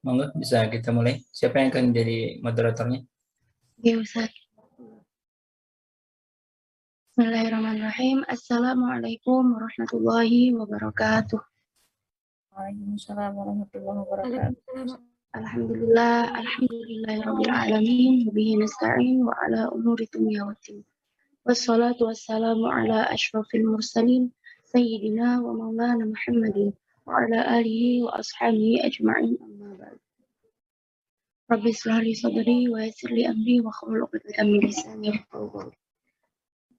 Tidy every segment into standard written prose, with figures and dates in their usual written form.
Monggo bisa kita mulai. Siapa yang akan jadi moderatornya? Ya, Ustaz. Bismillahirrahmanirrahim. Assalamualaikum warahmatullahi wabarakatuh. Waalaikumsalam warahmatullahi wabarakatuh. Alhamdulillahirabbil alamin, wabihi nasta'in wa ala umuri dunya waddin. Wassalatu wassalamu ala asyrafil mursalin sayyidina wa maulana Muhammadin wa ala alihi wa ashabihi ajma'in, amma ba'd. Rabbi shrah li sadri wa yassir li amri wa hlul 'uqdatam min lisani yafqahu qawli.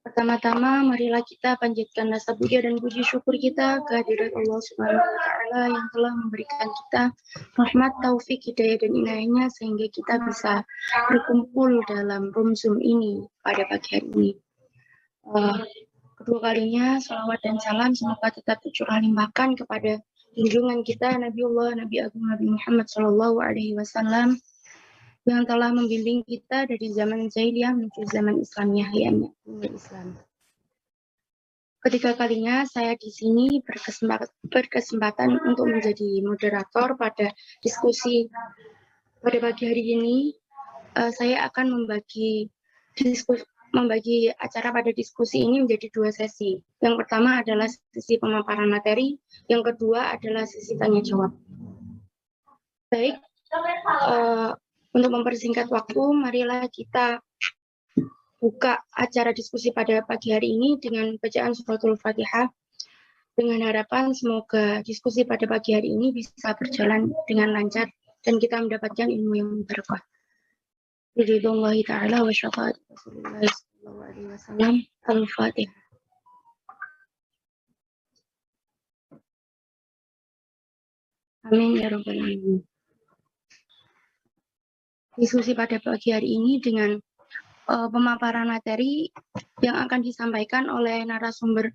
Pertama-tama, marilah kita panjatkan rasa puja dan puji syukur kita kehadirat Allah Subhanahu wa Ta'ala yang telah memberikan kita rahmat, taufik, hidayah, dan inayahnya sehingga kita bisa berkumpul dalam room Zoom ini pada pagi hari ini. Kedua kalinya, salawat dan salam semoga tetap tercurah limpahkan kepada junjungan kita Nabiullah Nabi Agung Nabi Muhammad SAW yang telah membimbing kita dari zaman jahiliyah menuju zaman Islamiyah yang Islam. Ketiga kalinya saya di sini berkesempatan untuk menjadi moderator pada diskusi pada pagi hari ini. Saya akan membagi acara pada diskusi ini menjadi dua sesi. Yang pertama adalah sesi pemaparan materi, yang kedua adalah sesi tanya jawab. Baik. Untuk mempersingkat waktu, marilah kita buka acara diskusi pada pagi hari ini dengan bacaan suratul Fatihah, dengan harapan semoga diskusi pada pagi hari ini bisa berjalan dengan lancar dan kita mendapatkan ilmu yang berkah. Ridhollahi ta'ala wa syafaat Rasulullah sallallahu alaihi wasallam. Al-Fatihah. Amin ya rabbal alamin. Diskusi pada pagi hari ini dengan pemaparan materi yang akan disampaikan oleh narasumber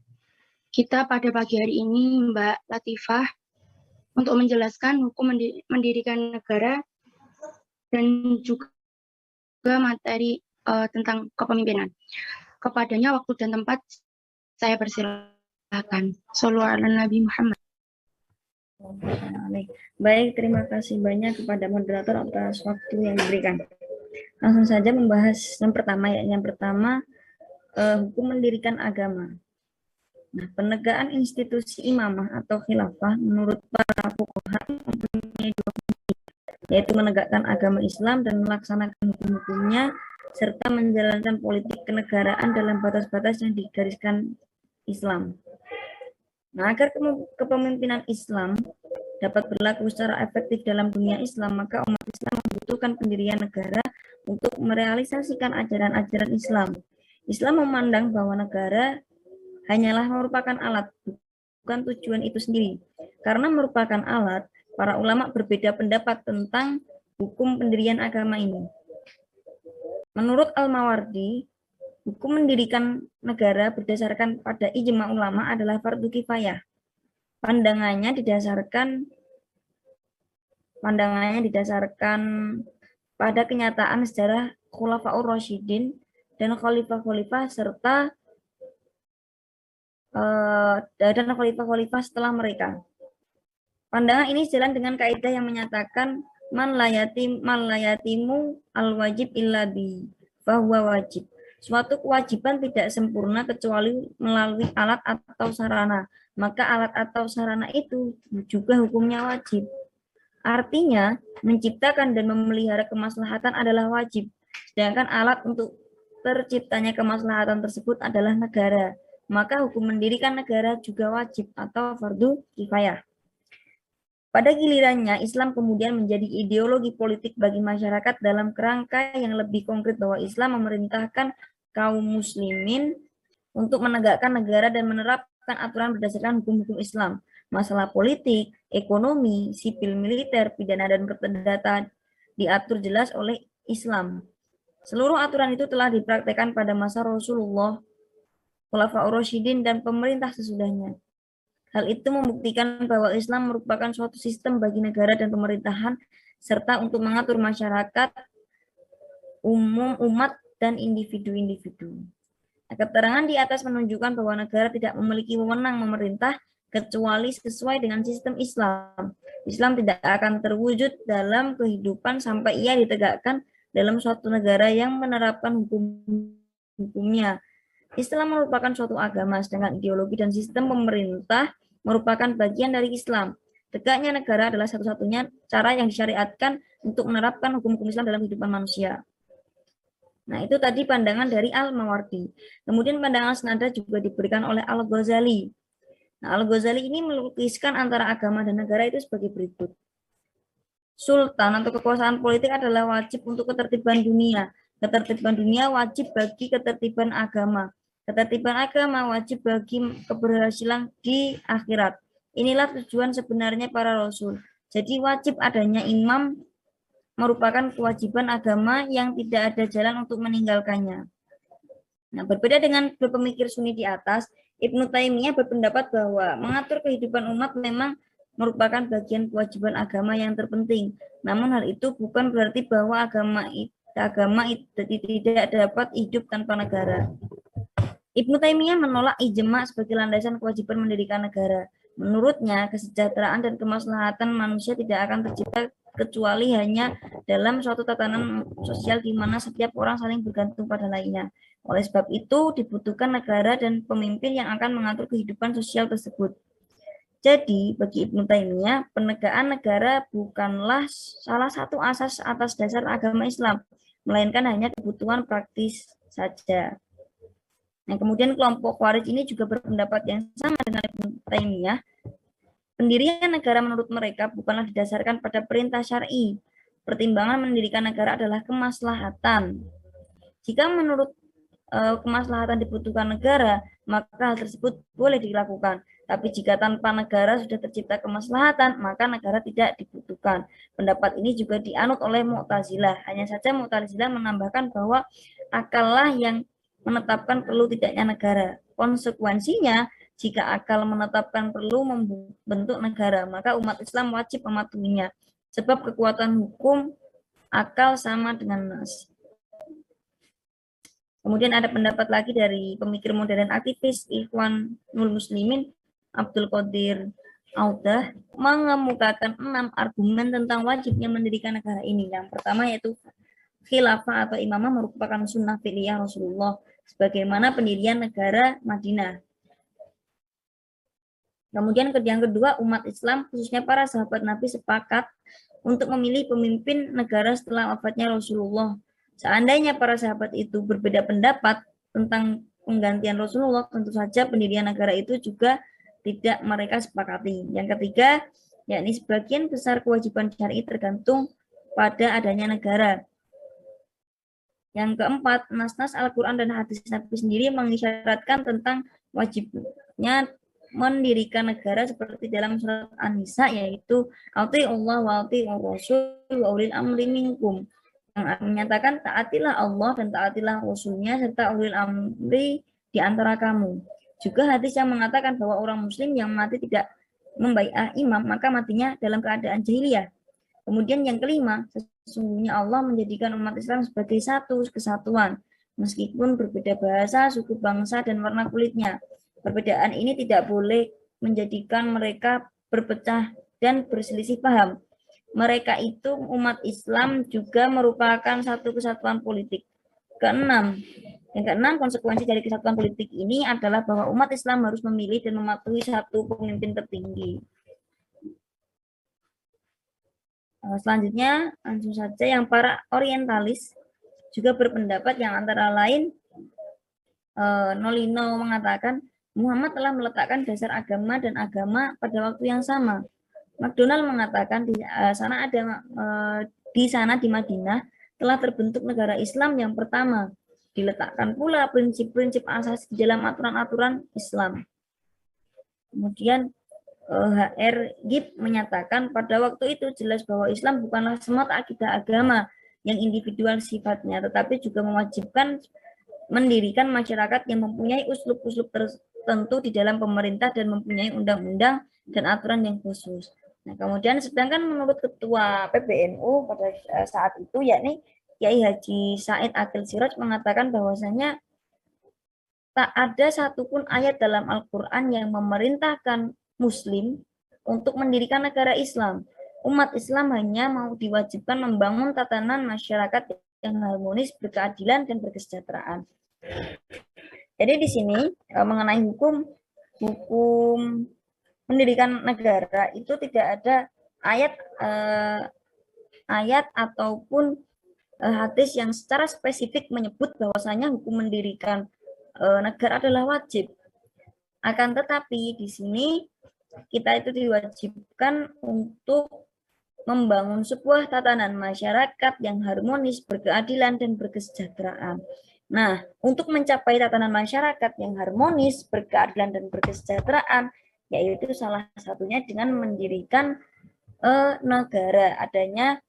kita pada pagi hari ini, Mbak Latifah, untuk menjelaskan hukum mendirikan negara dan juga materi tentang kepemimpinan. Kepadanya waktu dan tempat saya persilakan. Shallallahu ala Nabi Muhammad. Baik, terima kasih banyak kepada moderator atas waktu yang diberikan. Langsung saja membahas yang pertama, hukum mendirikan agama. Nah, penegakan institusi imamah atau khilafah menurut para fuqaha mempunyai dua fungsi, yaitu menegakkan agama Islam dan melaksanakan hukum-hukumnya serta menjalankan politik kenegaraan dalam batas-batas yang digariskan Islam. Nah, agar kepemimpinan Islam dapat berlaku secara efektif dalam dunia Islam, maka umat Islam membutuhkan pendirian negara untuk merealisasikan ajaran-ajaran Islam. Islam memandang bahwa negara hanyalah merupakan alat, bukan tujuan itu sendiri. Karena merupakan alat, para ulama berbeda pendapat tentang hukum pendirian agama ini. Menurut Al-Mawardi, hukum mendirikan negara berdasarkan pada ijma ulama adalah fardu kifayah. Pandangannya didasarkan pada kenyataan sejarah Khulafaur Rasyidin dan khalifah-khalifah serta khalifah-khalifah setelah mereka. Pandangan ini sejalan dengan kaidah yang menyatakan man layatimu al-wajib illa bi fahuwa wajib. Suatu kewajiban tidak sempurna kecuali melalui alat atau sarana. Maka alat atau sarana itu juga hukumnya wajib. Artinya, menciptakan dan memelihara kemaslahatan adalah wajib. Sedangkan alat untuk terciptanya kemaslahatan tersebut adalah negara. Maka hukum mendirikan negara juga wajib atau fardu kifayah. Pada gilirannya, Islam kemudian menjadi ideologi politik bagi masyarakat dalam kerangka yang lebih konkret bahwa Islam memerintahkan kaum muslimin untuk menegakkan negara dan menerapkan aturan berdasarkan hukum-hukum Islam. Masalah politik, ekonomi, sipil, militer, pidana, dan perdata diatur jelas oleh Islam. Seluruh aturan itu telah dipraktekkan pada masa Rasulullah, Khulafaur Rasyidin, dan pemerintah sesudahnya. Hal itu membuktikan bahwa Islam merupakan suatu sistem bagi negara dan pemerintahan, serta untuk mengatur masyarakat, umum, umat, dan individu-individu. Keterangan di atas menunjukkan bahwa negara tidak memiliki wewenang memerintah kecuali sesuai dengan sistem Islam. Islam tidak akan terwujud dalam kehidupan sampai ia ditegakkan dalam suatu negara yang menerapkan hukum-hukumnya. Islam merupakan suatu agama, sedangkan ideologi dan sistem pemerintah merupakan bagian dari Islam. Tegaknya negara adalah satu-satunya cara yang disyariatkan untuk menerapkan hukum-hukum Islam dalam kehidupan manusia. Nah, itu tadi pandangan dari Al-Mawardi. Kemudian pandangan senada juga diberikan oleh Al-Ghazali. Nah, Al-Ghazali ini melukiskan antara agama dan negara itu sebagai berikut. Sultan atau kekuasaan politik adalah wajib untuk ketertiban dunia. Ketertiban dunia wajib bagi ketertiban agama. Ketertiban agama wajib bagi keberhasilan di akhirat. Inilah tujuan sebenarnya para rasul. Jadi wajib adanya imam merupakan kewajiban agama yang tidak ada jalan untuk meninggalkannya. Nah, berbeda dengan berpemikir Sunni di atas, Ibnu Taimiyah berpendapat bahwa mengatur kehidupan umat memang merupakan bagian kewajiban agama yang terpenting. Namun hal itu bukan berarti bahwa agama tidak dapat hidup tanpa negara. Ibnu Taimiyah menolak ijma sebagai landasan kewajiban mendirikan negara. Menurutnya, kesejahteraan dan kemaslahatan manusia tidak akan tercipta kecuali hanya dalam suatu tatanan sosial di mana setiap orang saling bergantung pada lainnya. Oleh sebab itu, dibutuhkan negara dan pemimpin yang akan mengatur kehidupan sosial tersebut. Jadi, bagi Ibnu Taimiyah, penegakan negara bukanlah salah satu asas atas dasar agama Islam, melainkan hanya kebutuhan praktis saja. Nah, kemudian kelompok Khawarij ini juga berpendapat yang sama dengan Ibnu Taimiyah. Pendirian negara menurut mereka bukanlah didasarkan pada perintah syar'i. Pertimbangan mendirikan negara adalah kemaslahatan. Jika menurut kemaslahatan dibutuhkan negara, maka hal tersebut boleh dilakukan. Tapi jika tanpa negara sudah tercipta kemaslahatan, maka negara tidak dibutuhkan. Pendapat ini juga dianut oleh Mu'tazilah. Hanya saja Mu'tazilah menambahkan bahwa akallah yang menetapkan perlu tidaknya negara. Konsekuensinya, jika akal menetapkan perlu membentuk negara, maka umat Islam wajib mematuhinya. Sebab kekuatan hukum akal sama dengan nas. Kemudian ada pendapat lagi dari pemikir modern aktivis Ikhwanul Muslimin, Abdul Qadir Audah, mengemukakan 6 argumen tentang wajibnya mendirikan negara ini. Yang pertama yaitu khilafah atau imamah merupakan sunnah fi'liyah Rasulullah, sebagaimana pendirian negara Madinah. Kemudian yang kedua, umat Islam khususnya para sahabat Nabi sepakat untuk memilih pemimpin negara setelah wafatnya Rasulullah. Seandainya para sahabat itu berbeda pendapat tentang penggantian Rasulullah, tentu saja pendirian negara itu juga tidak mereka sepakati. Yang ketiga, yakni sebagian besar kewajiban syar'i tergantung pada adanya negara. Yang keempat, nas-nas Al-Quran dan hadis Nabi sendiri mengisyaratkan tentang wajibnya mendirikan negara seperti dalam surat An-Nisa, yaitu Ati'ullah wa ati'ur rasul wa ulil amri minkum, yang menyatakan taatilah Allah dan taatilah Rasulnya serta ulil amri di antara kamu. Juga hadis yang mengatakan bahwa orang muslim yang mati tidak membai'ah imam maka matinya dalam keadaan jahiliyah. Kemudian yang kelima, sesungguhnya Allah menjadikan umat Islam sebagai satu kesatuan, meskipun berbeda bahasa, suku bangsa, dan warna kulitnya. Perbedaan ini tidak boleh menjadikan mereka berpecah dan berselisih paham. Mereka itu umat Islam juga merupakan satu kesatuan politik. Yang keenam, konsekuensi dari kesatuan politik ini adalah bahwa umat Islam harus memilih dan mematuhi satu pemimpin tertinggi. Selanjutnya, langsung saja yang para orientalis juga berpendapat yang antara lain Nolino mengatakan Muhammad telah meletakkan dasar agama dan agama pada waktu yang sama. McDonald mengatakan di sana di Madinah telah terbentuk negara Islam yang pertama. Diletakkan pula prinsip-prinsip asas di dalam aturan-aturan Islam. Kemudian H.R. Gibb menyatakan pada waktu itu jelas bahwa Islam bukanlah semata akidah agama yang individual sifatnya, tetapi juga mewajibkan mendirikan masyarakat yang mempunyai uslub-uslub tertentu di dalam pemerintah dan mempunyai undang-undang dan aturan yang khusus. Nah, kemudian sedangkan menurut Ketua PBNU pada saat itu, yakni Kiai Haji Said Akil Siraj mengatakan bahwasanya tak ada satupun ayat dalam Al-Quran yang memerintahkan Muslim untuk mendirikan negara Islam. Umat Islam hanya mau diwajibkan membangun tatanan masyarakat yang harmonis, berkeadilan, dan berkesejahteraan. Jadi di sini mengenai hukum mendirikan negara itu tidak ada ayat ataupun hadis yang secara spesifik menyebut bahwasanya hukum mendirikan negara adalah wajib. Akan tetapi di sini kita itu diwajibkan untuk membangun sebuah tatanan masyarakat yang harmonis, berkeadilan, dan berkesejahteraan. Nah, untuk mencapai tatanan masyarakat yang harmonis, berkeadilan, dan berkesejahteraan, yaitu salah satunya dengan mendirikan negara, adanya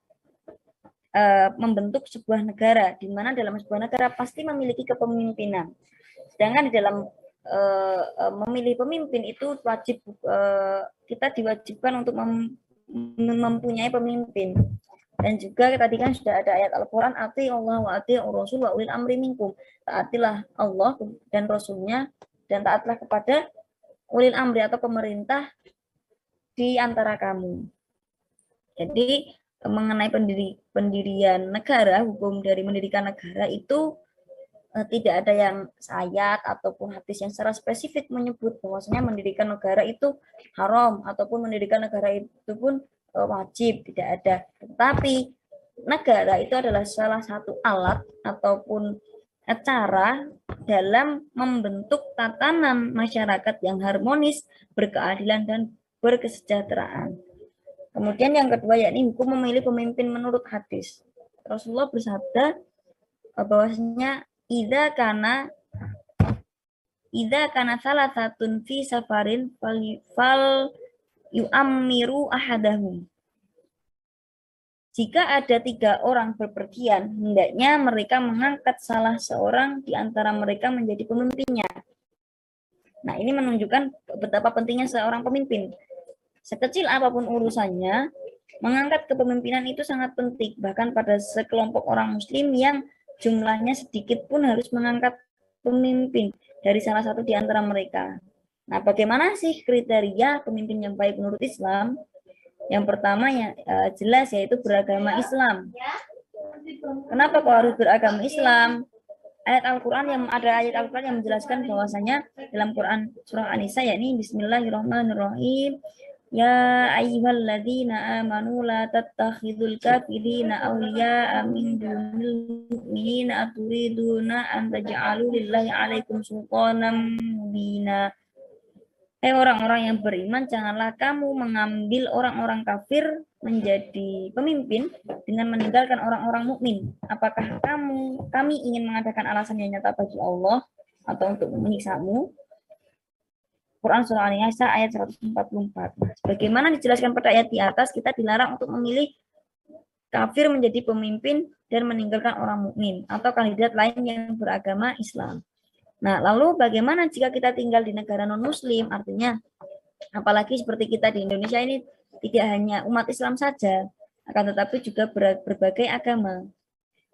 membentuk sebuah negara, di mana dalam sebuah negara pasti memiliki kepemimpinan. Sedangkan di dalam memilih pemimpin itu wajib kita diwajibkan untuk mempunyai pemimpin. Dan juga tadi kan sudah ada ayat Al-Quran, ati Allah wa ati Rasul wa ulil amri minkum. Taatilah Allah dan Rasulnya, dan taatlah kepada ulil amri atau pemerintah di antara kamu. Jadi mengenai pendirian negara, hukum dari mendirikan negara itu tidak ada yang ayat ataupun hadis yang secara spesifik menyebut bahwasanya mendirikan negara itu haram ataupun mendirikan negara itu pun wajib, tidak ada. Tetapi negara itu adalah salah satu alat ataupun cara dalam membentuk tatanan masyarakat yang harmonis, berkeadilan, dan berkesejahteraan. Kemudian yang kedua yakni hukum memilih pemimpin menurut hadis. Rasulullah bersabda bahwasanya idza kana salasatun fi safarin fal yu'ammiru ahadahum. Jika ada 3 orang berpergian, hendaknya mereka mengangkat salah seorang di antara mereka menjadi pemimpinnya. Nah, ini menunjukkan betapa pentingnya seorang pemimpin. Sekecil apapun urusannya, mengangkat kepemimpinan itu sangat penting. Bahkan pada sekelompok orang muslim yang jumlahnya sedikit pun harus mengangkat pemimpin dari salah satu di antara mereka. Nah, bagaimana sih kriteria pemimpin yang baik menurut Islam? Yang pertama ya jelas yaitu beragama Islam. Kenapa kok harus beragama Islam? Ayat Al-Quran yang menjelaskan bahwasanya dalam Quran surah An-Nisa yakni Bismillahirrahmanirrahim. Ya ayyuhalladzina amanu la tattakhidul kafirina awliya'a min dunil mu'minina aturiduna an taj'alu lillahi 'alaikum sultanan mubina. Hai orang-orang yang beriman, janganlah kamu mengambil orang-orang kafir menjadi pemimpin dengan meninggalkan orang-orang mukmin. Apakah kami ingin mengadakan alasan yang nyata bagi Allah atau untuk menyiksamu? Quran surah An-Nisa ayat 144. Sebagaimana dijelaskan pada ayat di atas, kita dilarang untuk memilih kafir menjadi pemimpin dan meninggalkan orang mukmin atau kandidat lain yang beragama Islam. Nah, lalu bagaimana jika kita tinggal di negara non-muslim? Artinya, apalagi seperti kita di Indonesia ini tidak hanya umat Islam saja, akan tetapi juga berbagai agama.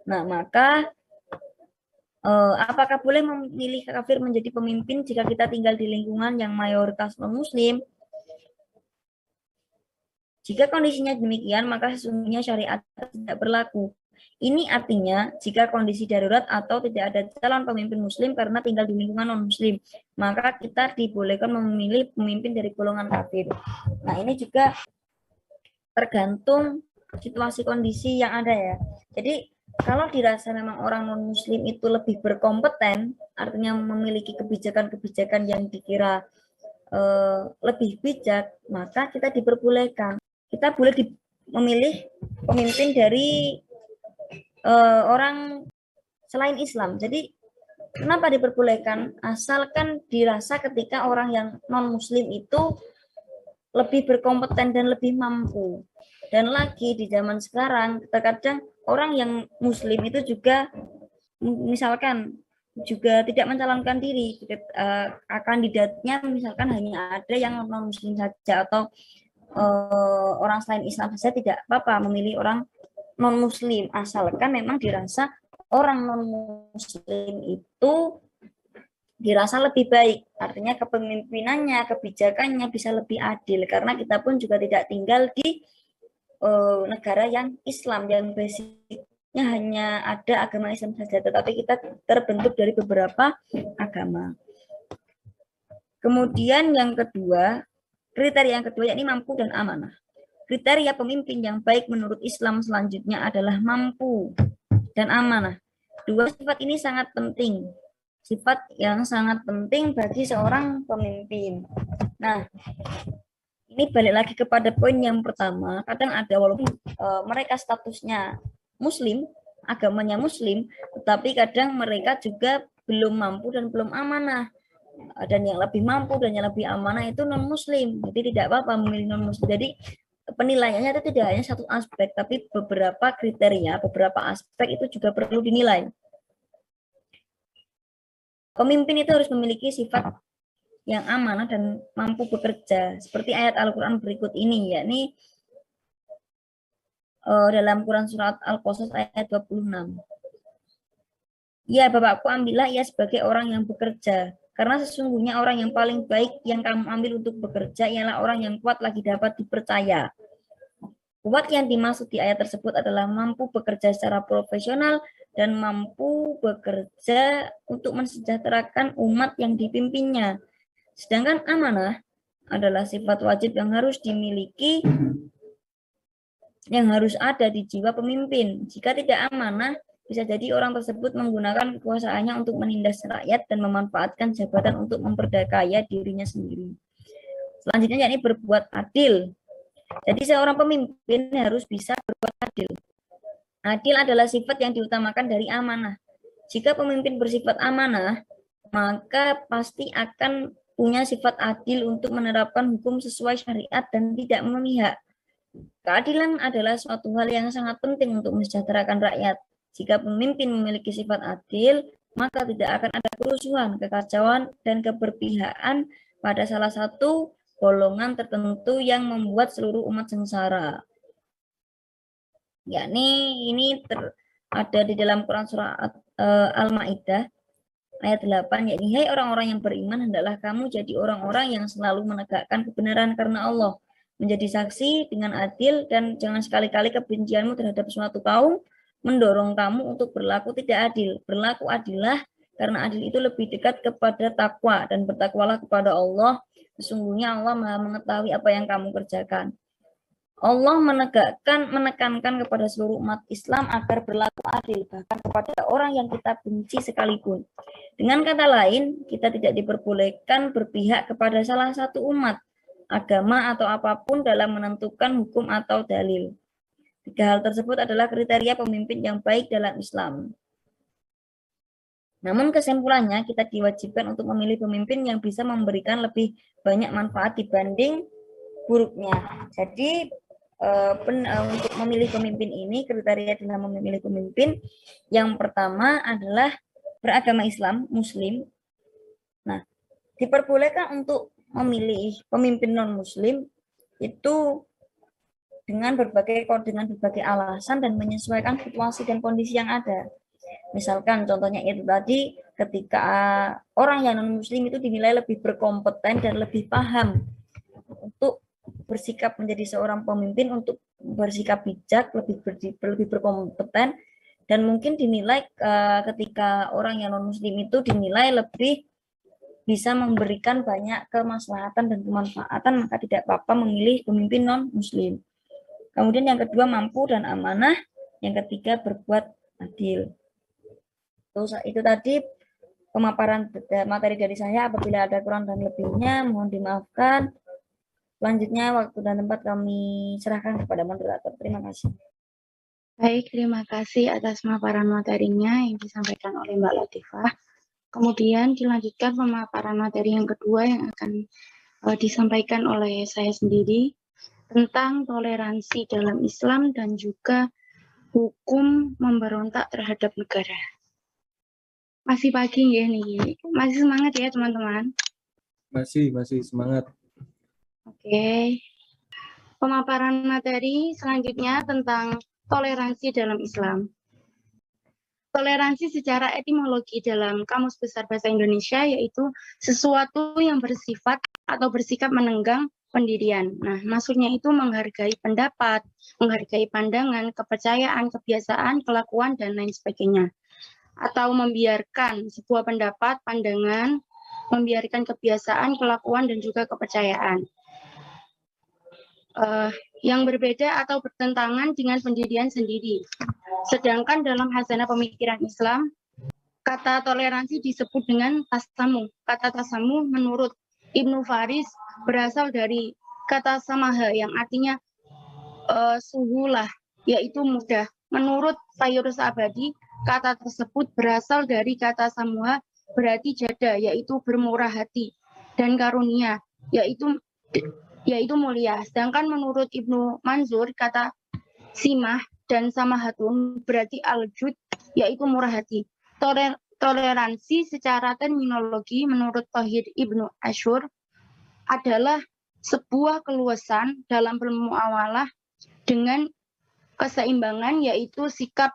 Nah, maka apakah boleh memilih kafir menjadi pemimpin jika kita tinggal di lingkungan yang mayoritas non-muslim? Jika kondisinya demikian, maka sesungguhnya syariat tidak berlaku. Ini artinya jika kondisi darurat atau tidak ada calon pemimpin muslim karena tinggal di lingkungan non-muslim, maka kita dibolehkan memilih pemimpin dari golongan kafir. Nah, ini juga tergantung situasi kondisi yang ada ya. Jadi kalau dirasa memang orang non-muslim itu lebih berkompeten, artinya memiliki kebijakan-kebijakan yang dikira lebih bijak, maka kita diperbolehkan. Kita boleh memilih pemimpin dari orang selain Islam. Jadi kenapa diperbolehkan? Asalkan dirasa ketika orang yang non-muslim itu lebih berkompeten dan lebih mampu. Dan lagi di zaman sekarang, terkadang orang yang muslim itu juga misalkan juga tidak mencalonkan diri, kandidatnya misalkan hanya ada yang non-muslim saja atau orang selain Islam saja, tidak apa-apa memilih orang non-muslim, asalkan memang dirasa orang non-muslim itu dirasa lebih baik. Artinya kepemimpinannya, kebijakannya bisa lebih adil karena kita pun juga tidak tinggal di negara yang Islam yang basicnya hanya ada agama Islam saja, tetapi kita terbentuk dari beberapa agama. Kemudian yang kedua, kriteria yang kedua yakni mampu dan amanah. Kriteria pemimpin yang baik menurut Islam selanjutnya adalah mampu dan amanah. Dua sifat ini sangat penting. Sifat yang sangat penting bagi seorang pemimpin. Nah, ini balik lagi kepada poin yang pertama. Kadang ada walaupun mereka statusnya Muslim, agamanya Muslim, tetapi kadang mereka juga belum mampu dan belum amanah. Dan yang lebih mampu dan yang lebih amanah itu non-Muslim. Jadi tidak apa-apa memilih non-Muslim. Jadi penilaiannya itu tidak hanya satu aspek, tapi beberapa kriteria, beberapa aspek itu juga perlu dinilai. Pemimpin itu harus memiliki sifat yang amanah dan mampu bekerja. Seperti ayat Al-Quran berikut ini, yakni dalam Quran surat Al-Qasas ayat 26. Ya Bapakku, ambillah ia sebagai orang yang bekerja. Karena sesungguhnya orang yang paling baik yang kamu ambil untuk bekerja ialah orang yang kuat lagi dapat dipercaya. Kuat yang dimaksud di ayat tersebut adalah mampu bekerja secara profesional dan mampu bekerja untuk mensejahterakan umat yang dipimpinnya. Sedangkan amanah adalah sifat wajib yang harus dimiliki, yang harus ada di jiwa pemimpin. Jika tidak amanah, bisa jadi orang tersebut menggunakan kekuasaannya untuk menindas rakyat dan memanfaatkan jabatan untuk memperdaya dirinya sendiri. Selanjutnya yakni berbuat adil. Jadi seorang pemimpin harus bisa berbuat adil. Adil adalah sifat yang diutamakan dari amanah. Jika pemimpin bersifat amanah, maka pasti akan punya sifat adil untuk menerapkan hukum sesuai syariat dan tidak memihak. Keadilan adalah suatu hal yang sangat penting untuk mensejahterakan rakyat. Jika pemimpin memiliki sifat adil, maka tidak akan ada kerusuhan, kekacauan, dan keberpihakan pada salah satu golongan tertentu yang membuat seluruh umat sengsara. Yakni ini ada di dalam Quran surat Al-Maidah ayat 8, yakni hai orang-orang yang beriman, hendaklah kamu jadi orang-orang yang selalu menegakkan kebenaran karena Allah, menjadi saksi dengan adil, dan jangan sekali-kali kebencianmu terhadap suatu kaum mendorong kamu untuk berlaku tidak adil. Berlaku adillah, karena adil itu lebih dekat kepada takwa, dan bertakwalah kepada Allah. Sesungguhnya Allah Maha mengetahui apa yang kamu kerjakan. Allah menekankan kepada seluruh umat Islam agar berlaku adil, bahkan kepada orang yang kita benci sekalipun. Dengan kata lain, kita tidak diperbolehkan berpihak kepada salah satu umat, agama, atau apapun dalam menentukan hukum atau dalil. Tiga hal tersebut adalah kriteria pemimpin yang baik dalam Islam. Namun kesimpulannya, kita diwajibkan untuk memilih pemimpin yang bisa memberikan lebih banyak manfaat dibanding buruknya. Jadi untuk memilih pemimpin ini, kriteria dalam memilih pemimpin yang pertama adalah beragama Islam, Muslim. Nah, diperbolehkan untuk memilih pemimpin non-Muslim itu dengan berbagai alasan dan menyesuaikan situasi dan kondisi yang ada. Misalkan contohnya itu tadi, ketika orang yang non-Muslim itu dinilai lebih berkompeten dan lebih paham untuk bersikap menjadi seorang pemimpin, untuk bersikap bijak, lebih berkompeten, dan mungkin dinilai ketika orang yang non-Muslim itu dinilai lebih bisa memberikan banyak kemaslahatan dan kemanfaatan, maka tidak apa-apa memilih pemimpin non-Muslim. Kemudian yang kedua mampu dan amanah, yang ketiga berbuat adil. Itu tadi pemaparan materi dari saya. Apabila ada kurang dan lebihnya mohon dimaafkan. Selanjutnya waktu dan tempat kami serahkan kepada moderator. Terima kasih. Baik, terima kasih atas pemaparan materinya yang disampaikan oleh Mbak Latifah. Kemudian dilanjutkan pemaparan materi yang kedua yang akan disampaikan oleh saya sendiri tentang toleransi dalam Islam dan juga hukum memberontak terhadap negara. Masih pagi ya nih, masih semangat ya teman-teman? Masih semangat. Oke. Pemaparan materi selanjutnya tentang toleransi dalam Islam. Toleransi secara etimologi dalam Kamus Besar Bahasa Indonesia yaitu sesuatu yang bersifat atau bersikap menenggang pendirian. Nah, maksudnya itu menghargai pendapat, menghargai pandangan, kepercayaan, kebiasaan, kelakuan, dan lain sebagainya. Atau membiarkan sebuah pendapat, pandangan, membiarkan kebiasaan, kelakuan, dan juga kepercayaan. Yang berbeda atau bertentangan dengan pendirian sendiri. Sedangkan dalam hasanah pemikiran Islam, kata toleransi disebut dengan tasamuh. Kata tasamuh menurut Ibnu Faris berasal dari kata samaha yang artinya suhulah, yaitu mudah. Menurut Fayruz Abadi, kata tersebut berasal dari kata samuha berarti jada, yaitu bermurah hati, dan karunia, yaitu mulia. Sedangkan menurut Ibnu Manzur, kata simah dan samahatun berarti al-jud, yaitu murah hati. Toleransi secara terminologi menurut Tauhid Ibnu Asyur adalah sebuah keluasan dalam bermuamalah dengan keseimbangan, yaitu sikap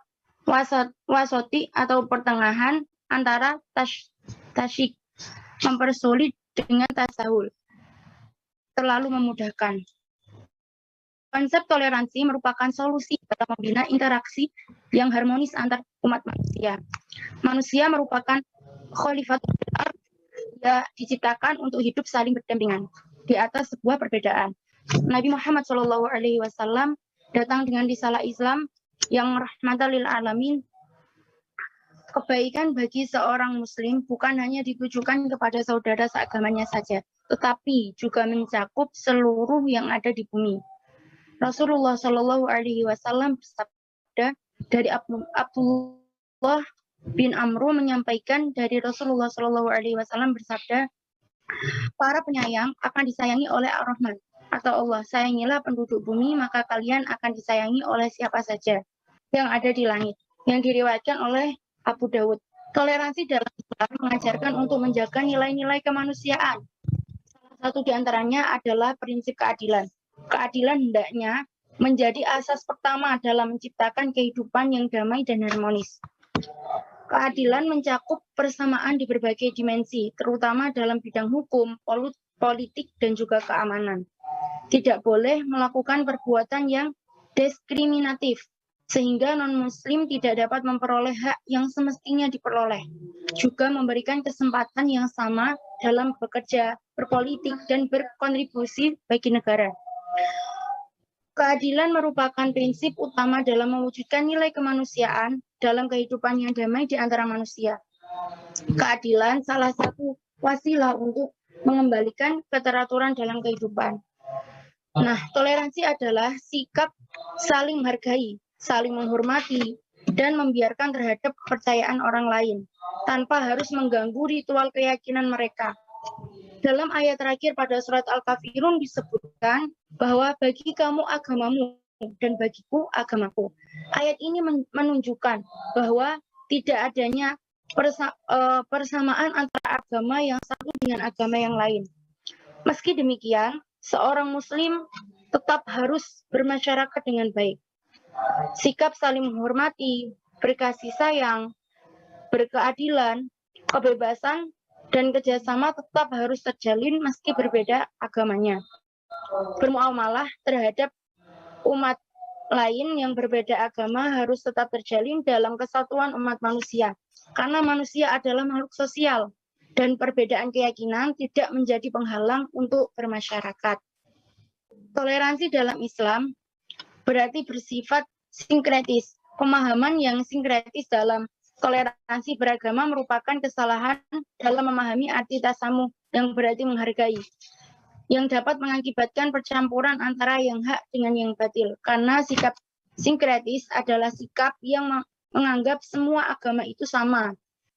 wasoti atau pertengahan antara tasyik, mempersulit dengan tasahul, terlalu memudahkan. Konsep toleransi merupakan solusi dalam membina interaksi yang harmonis antar umat manusia. Manusia merupakan khalifatul ardh, dia diciptakan untuk hidup saling berdampingan di atas sebuah perbedaan. Nabi Muhammad SAW datang dengan risalah Islam yang rahmatan lil alamin. Kebaikan bagi seorang muslim bukan hanya ditujukan kepada saudara seagamanya saja, tetapi juga mencakup seluruh yang ada di bumi. Rasulullah SAW bersabda, dari Abdullah bin Amru menyampaikan dari Rasulullah SAW bersabda, para penyayang akan disayangi oleh Ar-Rahman atau Allah. Sayangilah penduduk bumi, maka kalian akan disayangi oleh siapa saja yang ada di langit. Yang diriwayatkan oleh Abu Dawud. Toleransi dalam Islam mengajarkan untuk menjaga nilai-nilai kemanusiaan. Salah satu di antaranya adalah prinsip keadilan. Keadilan hendaknya menjadi asas pertama dalam menciptakan kehidupan yang damai dan harmonis. Keadilan mencakup persamaan di berbagai dimensi, terutama dalam bidang hukum, politik, dan juga keamanan. Tidak boleh melakukan perbuatan yang diskriminatif, sehingga non-muslim tidak dapat memperoleh hak yang semestinya diperoleh. Juga memberikan kesempatan yang sama dalam bekerja, berpolitik, dan berkontribusi bagi negara. Keadilan merupakan prinsip utama dalam mewujudkan nilai kemanusiaan dalam kehidupan yang damai di antara manusia. Keadilan salah satu wasilah untuk mengembalikan keteraturan dalam kehidupan. Nah, toleransi adalah sikap saling menghargai, saling menghormati, dan membiarkan terhadap kepercayaan orang lain, tanpa harus mengganggu ritual keyakinan mereka. Dalam ayat terakhir pada surat Al-Kafirun disebutkan bahwa bagi kamu agamamu dan bagiku agamaku. Ayat ini menunjukkan bahwa tidak adanya persamaan antara agama yang satu dengan agama yang lain. Meski demikian, seorang muslim tetap harus bermasyarakat dengan baik. Sikap saling menghormati, berkasih sayang, berkeadilan, kebebasan, dan kerjasama tetap harus terjalin meski berbeda agamanya. Bermuamalah terhadap umat lain yang berbeda agama harus tetap terjalin dalam kesatuan umat manusia. Karena manusia adalah makhluk sosial dan perbedaan keyakinan tidak menjadi penghalang untuk bermasyarakat. Toleransi dalam Islam berarti bersifat sinkretis. Pemahaman yang sinkretis dalam toleransi beragama merupakan kesalahan dalam memahami arti tasamuh yang berarti menghargai, yang dapat mengakibatkan percampuran antara yang hak dengan yang batil. Karena sikap sinkretis adalah sikap yang menganggap semua agama itu sama.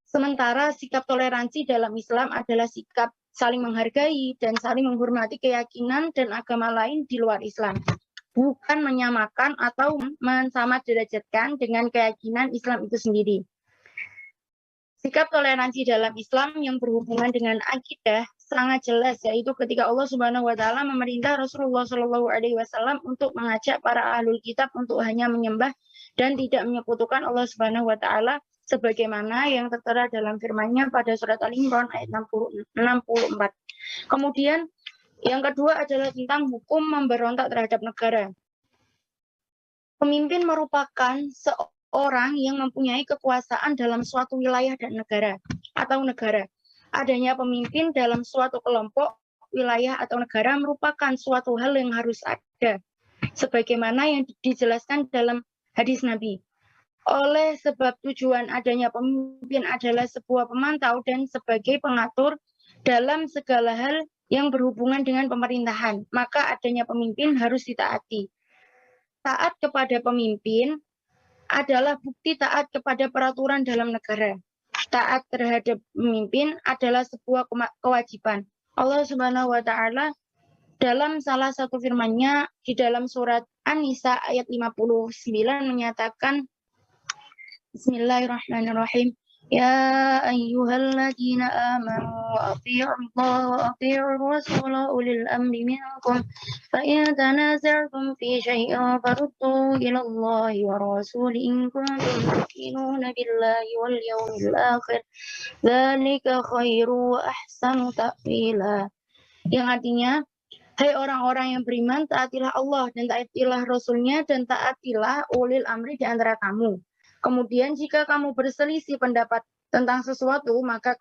Sementara sikap toleransi dalam Islam adalah sikap saling menghargai dan saling menghormati keyakinan dan agama lain di luar Islam. Bukan menyamakan atau mensama derajatkan dengan keyakinan Islam itu sendiri. Sikap toleransi dalam Islam yang berhubungan dengan akidah sangat jelas, yaitu ketika Allah Subhanahu wa taala memerintah Rasulullah SAW untuk mengajak para ahlul kitab untuk hanya menyembah dan tidak menyekutukan Allah Subhanahu wa taala sebagaimana yang tertera dalam firman-Nya pada surat Al-Imran ayat 64. Kemudian yang kedua adalah tentang hukum memberontak terhadap negara. Pemimpin merupakan seorang yang mempunyai kekuasaan dalam suatu wilayah dan negara atau negara. Adanya pemimpin dalam suatu kelompok, wilayah atau negara merupakan suatu hal yang harus ada, sebagaimana yang dijelaskan dalam hadis Nabi. Oleh sebab tujuan adanya pemimpin adalah sebuah pemantau dan sebagai pengatur dalam segala hal yang berhubungan dengan pemerintahan, maka adanya pemimpin harus ditaati. Taat kepada pemimpin adalah bukti taat kepada peraturan dalam negara. Taat terhadap pemimpin adalah sebuah kewajiban. Allah Subhanahu wa taala dalam salah satu firman-Nya di dalam surat An-Nisa ayat 59 menyatakan, Bismillahirrahmanirrahim. Ya ayyuhalladzina amanu athi'ullaha wa athi'ur rasula ulil amri minkum fa in tanaza'tum fi syai'in farudduhu ila Allahi wa rasuli in kuntum tu'minuna billahi wal yawmil akhir dzalika khairu wa ahsanu ta'wila. Yang artinya, hai orang-orang yang beriman, taatilah Allah dan taatilah Rasul-Nya dan taatilah ulil amri di antara kamu. Kemudian jika kamu berselisih pendapat tentang sesuatu, maka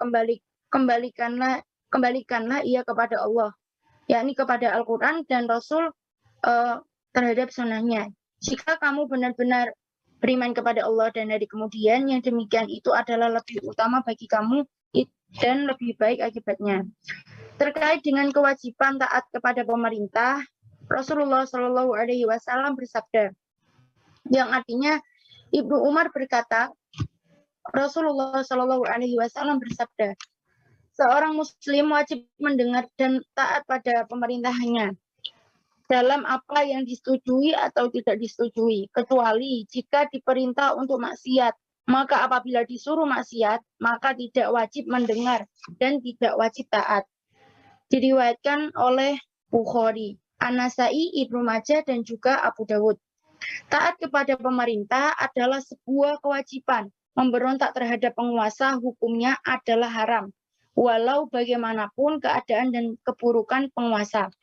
kembalikanlah ia kepada Allah, yakni kepada Al-Quran dan Rasul terhadap sunnahnya. Jika kamu benar-benar beriman kepada Allah dan hari kemudian, yang demikian itu adalah lebih utama bagi kamu dan lebih baik akibatnya. Terkait dengan kewajiban taat kepada pemerintah, Rasulullah Shallallahu Alaihi Wasallam bersabda, yang artinya Ibnu Umar berkata, Rasulullah Shallallahu Alaihi Wasallam bersabda, seorang Muslim wajib mendengar dan taat pada pemerintahannya dalam apa yang disetujui atau tidak disetujui, kecuali jika diperintah untuk maksiat. Maka apabila disuruh maksiat, maka tidak wajib mendengar dan tidak wajib taat. Diriwayatkan oleh Bukhari, An-Nasai, Ibnu Majah, dan juga Abu Dawud. Taat kepada pemerintah adalah sebuah kewajiban. Memberontak terhadap penguasa hukumnya adalah haram, walau bagaimanapun keadaan dan keburukan penguasa.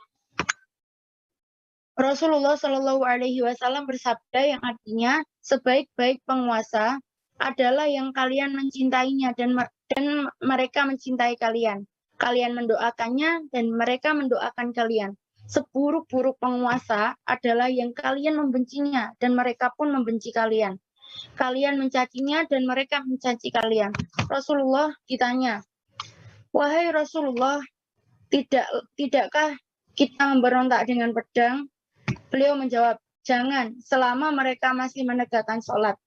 Rasulullah Shallallahu Alaihi Wasallam bersabda yang artinya, sebaik-baik penguasa adalah yang kalian mencintainya dan mereka mencintai kalian. Kalian mendoakannya dan mereka mendoakan kalian. Seburuk-buruk penguasa adalah yang kalian membencinya dan mereka pun membenci kalian. Kalian mencacinya dan mereka mencaci kalian. Rasulullah ditanya, wahai Rasulullah, tidakkah kita memberontak dengan pedang? Beliau menjawab, jangan, selama mereka masih menegakkan sholat.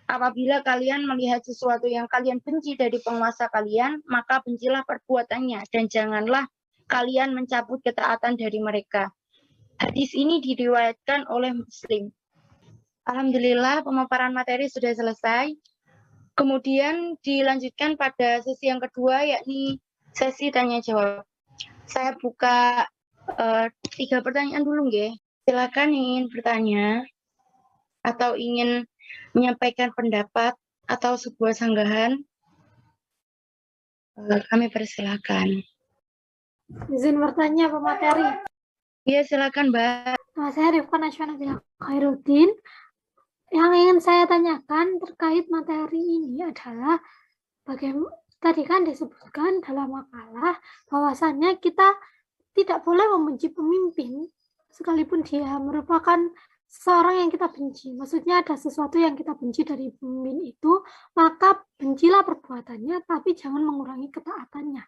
Apabila kalian melihat sesuatu yang kalian benci dari penguasa kalian, maka bencilah perbuatannya dan janganlah kalian mencabut ketaatan dari mereka. Hadis ini diriwayatkan oleh Muslim. Alhamdulillah pemaparan materi sudah selesai. Kemudian dilanjutkan pada sesi yang kedua, yakni sesi tanya jawab. Saya buka 3 pertanyaan dulu, nggih. Silakan ingin bertanya atau ingin menyampaikan pendapat atau sebuah sanggahan. Kami persilakan. Izin bertanya pemateri. Iya, silakan, Mbak. Nah, saya Rifka Nasywana Khairuddin. Yang ingin saya tanyakan terkait materi ini adalah bagaimana tadi kan disebutkan dalam makalah bahwasannya kita tidak boleh membenci pemimpin sekalipun dia merupakan seseorang yang kita benci. Maksudnya ada sesuatu yang kita benci dari pemimpin itu, maka bencilah perbuatannya tapi jangan mengurangi ketaatannya.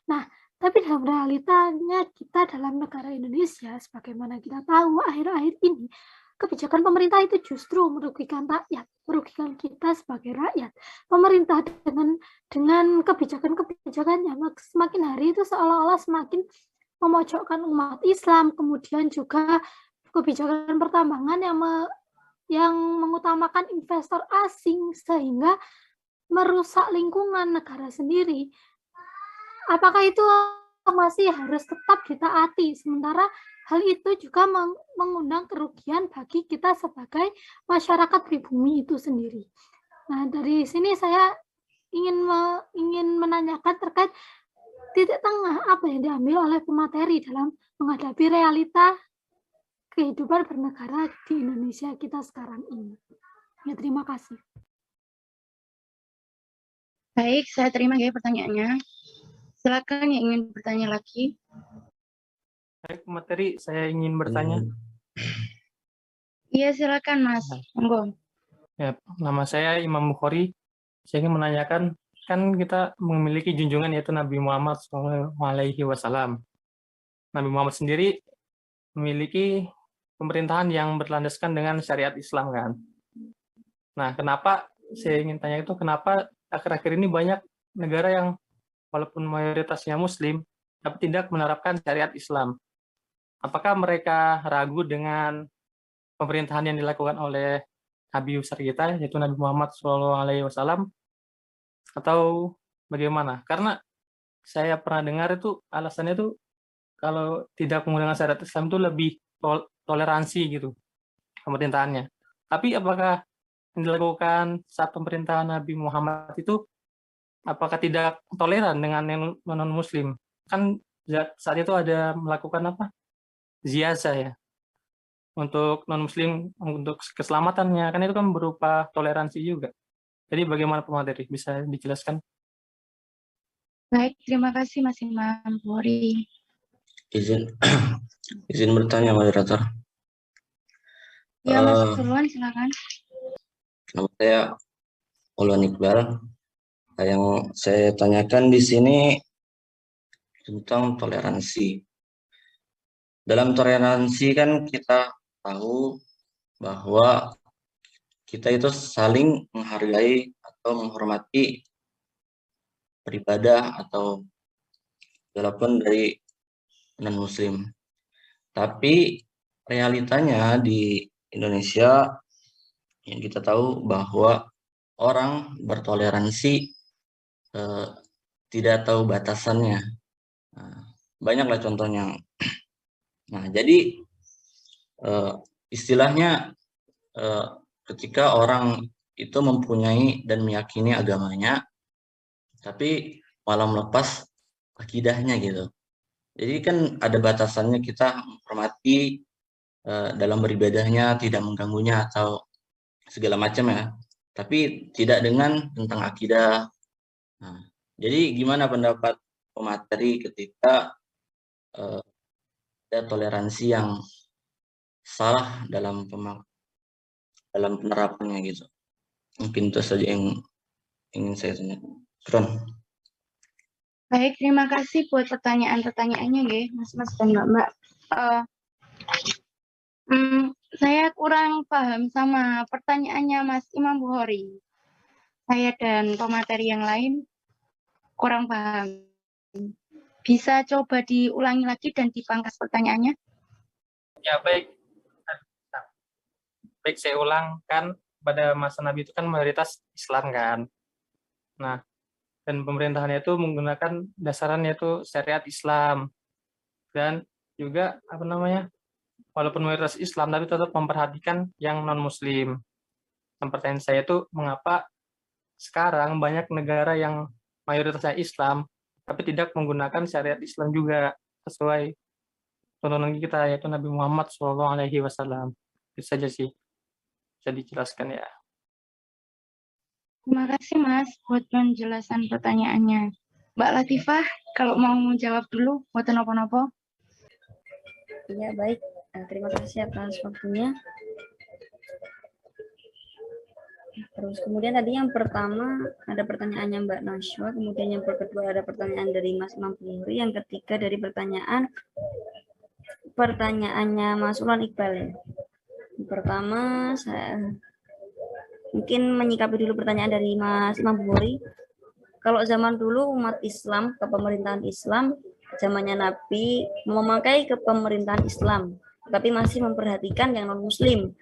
Nah, tapi dalam realitanya kita dalam negara Indonesia, sebagaimana kita tahu akhir-akhir ini, kebijakan pemerintah itu justru merugikan rakyat, merugikan kita sebagai rakyat. Pemerintah dengan kebijakan-kebijakannya semakin hari itu seolah-olah semakin memojokkan umat Islam, kemudian juga kebijakan pertambangan yang mengutamakan investor asing sehingga merusak lingkungan negara sendiri. Apakah itu masih harus tetap ditaati, sementara hal itu juga mengundang kerugian bagi kita sebagai masyarakat pribumi itu sendiri. Nah, dari sini saya ingin menanyakan terkait titik tengah apa yang diambil oleh pemateri dalam menghadapi realita kehidupan bernegara di Indonesia kita sekarang ini. Ya, terima kasih. Baik, saya terima ya pertanyaannya. Silakan yang ingin bertanya lagi. Baik, materi saya ingin bertanya. Iya, silakan Mas. Monggo. Ya, nama saya Imam Bukhari. Saya ingin menanyakan, kan kita memiliki junjungan yaitu Nabi Muhammad SAW. Nabi Muhammad sendiri memiliki pemerintahan yang berlandaskan dengan syariat Islam kan. Nah, kenapa saya ingin tanya itu, kenapa akhir-akhir ini banyak negara yang walaupun mayoritasnya Muslim, tapi tidak menerapkan syariat Islam? Apakah mereka ragu dengan pemerintahan yang dilakukan oleh Nabi besar kita, yaitu Nabi Muhammad SAW, atau bagaimana? Karena saya pernah dengar itu alasannya itu kalau tidak menggunakan syariat Islam itu lebih toleransi gitu pemerintahannya. Tapi apakah yang dilakukan saat pemerintahan Nabi Muhammad itu apakah tidak toleran dengan yang non-Muslim? Kan saat itu ada melakukan apa? Ziyazah ya. Untuk non-Muslim, untuk keselamatannya, kan itu kan berupa toleransi juga. Jadi bagaimana pemateri? Bisa dijelaskan? Baik, terima kasih Mas Imam Bukhari. Izin bertanya, moderator. Ya, Mas duluan, silakan. Nama saya Ulwan Iqbal. Yang saya tanyakan di sini tentang toleransi. Dalam toleransi kan kita tahu bahwa kita itu saling menghargai atau menghormati beribadah atau walaupun dari non-Muslim. Tapi realitanya di Indonesia yang kita tahu bahwa orang bertoleransi tidak tahu batasannya. Banyaklah contohnya. Nah, jadi istilahnya ketika orang itu mempunyai dan meyakini agamanya, tapi malah melepas akidahnya gitu. Jadi kan ada batasannya, kita menghormati dalam beribadahnya, tidak mengganggunya atau segala macam ya. Tapi tidak dengan tentang akidah. Nah, jadi gimana pendapat pemateri ketika ada toleransi yang salah dalam penerapannya gitu. Mungkin itu saja yang ingin saya tanyakan. Keren. Baik, terima kasih buat pertanyaan-pertanyaannya ya, Mas-mas dan Mbak-mbak. Saya kurang paham sama pertanyaannya Mas Imam Bukhari. Saya dan pemateri yang lain kurang paham. Bisa coba diulangi lagi dan dipangkas pertanyaannya? Ya, baik. Baik, saya ulang. Kan pada masa Nabi itu kan mayoritas Islam kan. Nah, dan pemerintahannya itu menggunakan dasarannya itu syariat Islam. Dan juga, walaupun mayoritas Islam, tapi tetap memperhatikan yang non-Muslim. Dan pertanyaan saya itu, mengapa sekarang banyak negara yang mayoritasnya Islam, tapi tidak menggunakan syariat Islam juga sesuai tuntunan kita, yaitu Nabi Muhammad SAW. Itu saja sih, bisa dijelaskan ya. Terima kasih Mas buat penjelasan pertanyaannya. Mbak Latifah, kalau mau menjawab dulu, buat nopo-nopo. Ya, baik. Terima kasih atas waktunya. Terus kemudian tadi yang pertama ada pertanyaannya Mbak Nashwa, kemudian yang kedua ada pertanyaan dari Mas Imam Bukhari, yang ketiga dari pertanyaannya Mas Ulwan Iqbal ya. Yang pertama saya mungkin menyikapi dulu pertanyaan dari Mas Imam Bukhari. Kalau zaman dulu umat Islam, kepemerintahan Islam, zamannya Nabi memakai kepemerintahan Islam, tapi masih memperhatikan yang non-Muslim.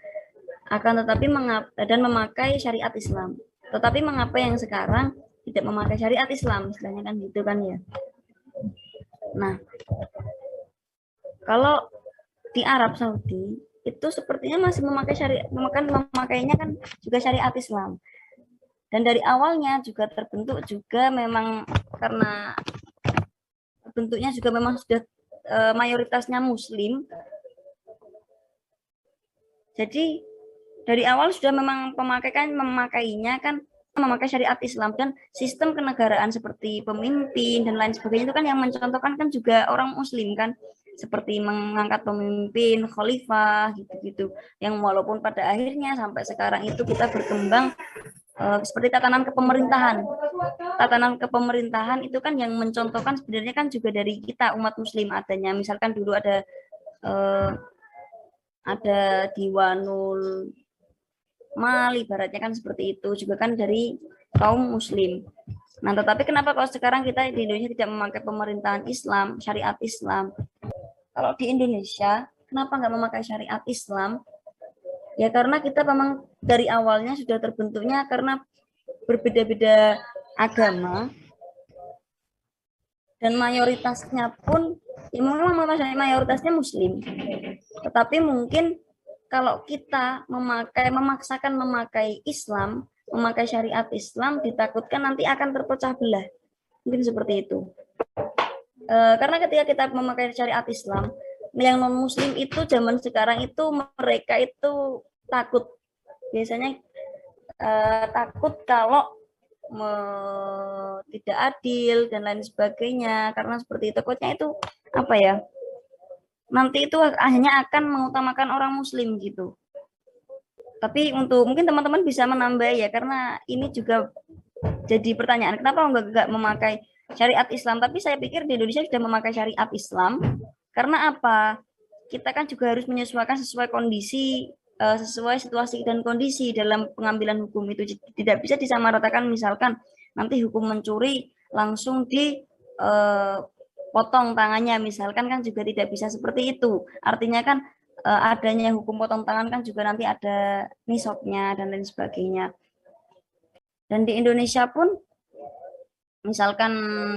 Akan tetapi memakai syariat Islam. Tetapi mengapa yang sekarang tidak memakai syariat Islam? Istilahnya kan gitu kan ya. Nah, kalau di Arab Saudi itu sepertinya masih memakai syariat, memakainya kan juga syariat Islam. Dan dari awalnya juga terbentuk juga memang karena bentuknya juga memang sudah mayoritasnya Muslim. Jadi dari awal sudah memang memakainya kan memakai syariat Islam, dan sistem kenegaraan seperti pemimpin dan lain sebagainya itu kan yang mencontohkan kan juga orang Muslim kan, seperti mengangkat pemimpin, khalifah gitu-gitu, yang walaupun pada akhirnya sampai sekarang itu kita berkembang seperti tatanan kepemerintahan. Tatanan kepemerintahan itu kan yang mencontohkan sebenarnya kan juga dari kita umat Muslim adanya. Misalkan dulu ada Diwanul Mal, ibaratnya kan seperti itu, juga kan dari kaum Muslim. Nah, tetapi kenapa kalau sekarang kita di Indonesia tidak memakai pemerintahan Islam, syariat Islam? Kalau di Indonesia, kenapa nggak memakai syariat Islam? Ya karena kita memang dari awalnya sudah terbentuknya karena berbeda-beda agama, dan mayoritasnya pun ya memang mayoritasnya Muslim. Tetapi mungkin kalau kita memaksakan memakai Islam, memakai syariat Islam, ditakutkan nanti akan terpecah belah. Mungkin seperti itu. Karena ketika kita memakai syariat Islam, yang non Muslim itu zaman sekarang itu mereka itu takut, biasanya takut kalau tidak adil dan lain sebagainya, karena seperti itu takutnya itu apa ya, nanti itu hanya akan mengutamakan orang Muslim gitu. Tapi untuk mungkin teman-teman bisa menambah ya, karena ini juga jadi pertanyaan, kenapa enggak memakai syariat Islam? Tapi saya pikir di Indonesia sudah memakai syariat Islam. Karena apa? Kita kan juga harus menyesuaikan sesuai kondisi, sesuai situasi dan kondisi dalam pengambilan hukum itu. Tidak bisa disamaratakan, misalkan nanti hukum mencuri langsung dipotong tangannya, misalkan kan juga tidak bisa seperti itu. Artinya kan adanya hukum potong tangan kan juga nanti ada nisabnya dan lain sebagainya. Dan di Indonesia pun, misalkan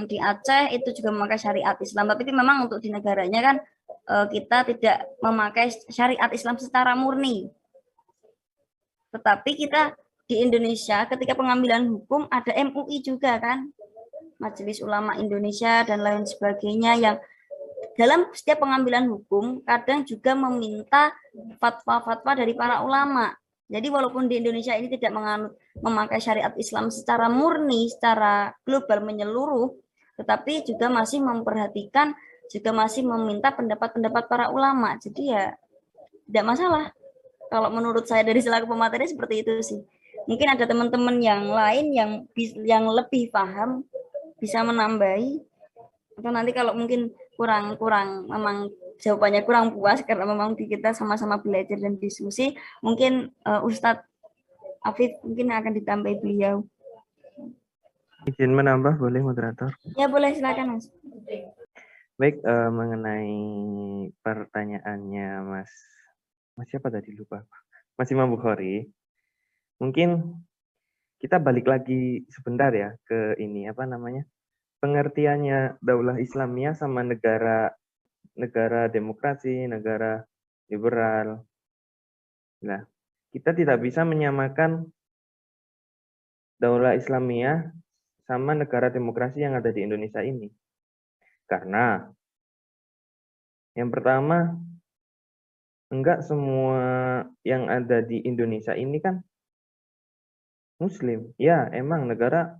di Aceh itu juga memakai syariat Islam, tapi memang untuk di negaranya kan kita tidak memakai syariat Islam secara murni. Tetapi kita di Indonesia ketika pengambilan hukum ada MUI juga kan, Majelis Ulama Indonesia dan lain sebagainya, yang dalam setiap pengambilan hukum kadang juga meminta fatwa-fatwa dari para ulama. Jadi walaupun di Indonesia ini tidak memakai syariat Islam secara murni, secara global menyeluruh, tetapi juga masih memperhatikan, juga masih meminta pendapat-pendapat para ulama. Jadi ya tidak masalah. Kalau menurut saya dari selaku pemateri seperti itu sih. Mungkin ada teman-teman yang lain yang lebih paham bisa menambahi. Atau nanti kalau mungkin kurang memang jawabannya kurang puas karena memang kita sama-sama belajar dan diskusi, mungkin Ustadz Afif mungkin akan ditambahi beliau. Izin menambah boleh moderator? Ya boleh, silakan Mas. Baik, mengenai pertanyaannya Mas siapa tadi, lupa, Mas Imam Bukhari, mungkin kita balik lagi sebentar ya ke ini apa namanya, pengertiannya daulah Islamiyah sama negara demokrasi, negara liberal. Nah, kita tidak bisa menyamakan daulah Islamiyah sama negara demokrasi yang ada di Indonesia ini. Karena yang pertama, enggak semua yang ada di Indonesia ini kan Muslim. Ya, emang negara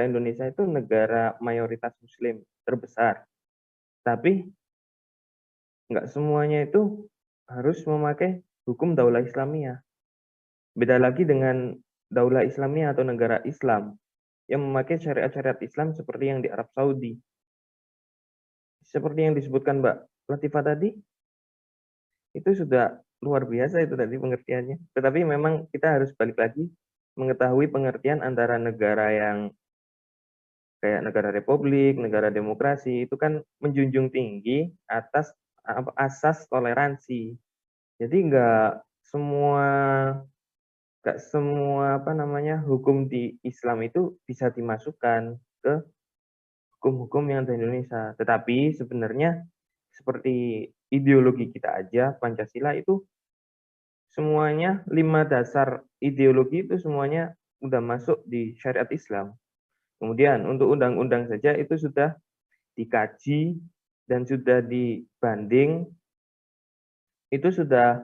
Indonesia itu negara mayoritas Muslim terbesar. Tapi enggak semuanya itu harus memakai hukum daulah Islamiyah. Beda lagi dengan daulah Islamiyah atau negara Islam yang memakai syariat-syariat Islam seperti yang di Arab Saudi. Seperti yang disebutkan Mbak Latifah tadi, itu sudah luar biasa itu tadi pengertiannya. Tetapi memang kita harus balik lagi mengetahui pengertian antara negara yang kayak negara republik, negara demokrasi, itu kan menjunjung tinggi atas asas toleransi. Jadi nggak semua apa namanya hukum di Islam itu bisa dimasukkan ke hukum-hukum yang ada di Indonesia. Tetapi sebenarnya seperti ideologi kita aja, Pancasila itu semuanya 5 dasar ideologi itu semuanya udah masuk di syariat Islam. Kemudian untuk undang-undang saja itu sudah dikaji dan sudah dibanding, itu sudah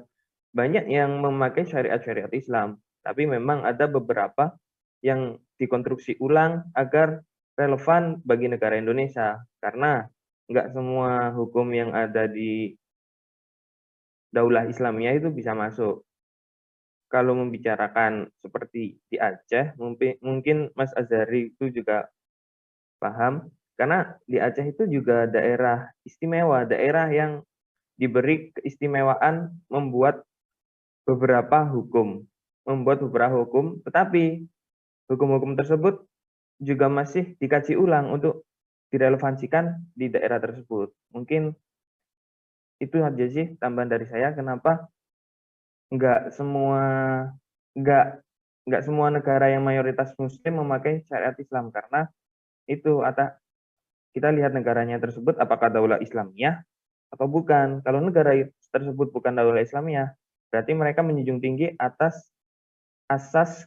banyak yang memakai syariat-syariat Islam. Tapi memang ada beberapa yang dikonstruksi ulang agar relevan bagi negara Indonesia. Karena nggak semua hukum yang ada di Daulah Islamiyah itu bisa masuk. Kalau membicarakan seperti di Aceh, mungkin Mas Azhari itu juga paham, karena di Aceh itu juga daerah istimewa, daerah yang diberi keistimewaan membuat beberapa hukum, tetapi hukum-hukum tersebut juga masih dikaji ulang untuk direlevansikan di daerah tersebut. Mungkin itu aja sih tambahan dari saya, kenapa nggak semua negara yang mayoritas muslim memakai syariat Islam, karena itu kita lihat negaranya tersebut apakah daulah Islamiyah atau bukan. Kalau negara tersebut bukan daulah Islamiyah, berarti mereka menjunjung tinggi atas asas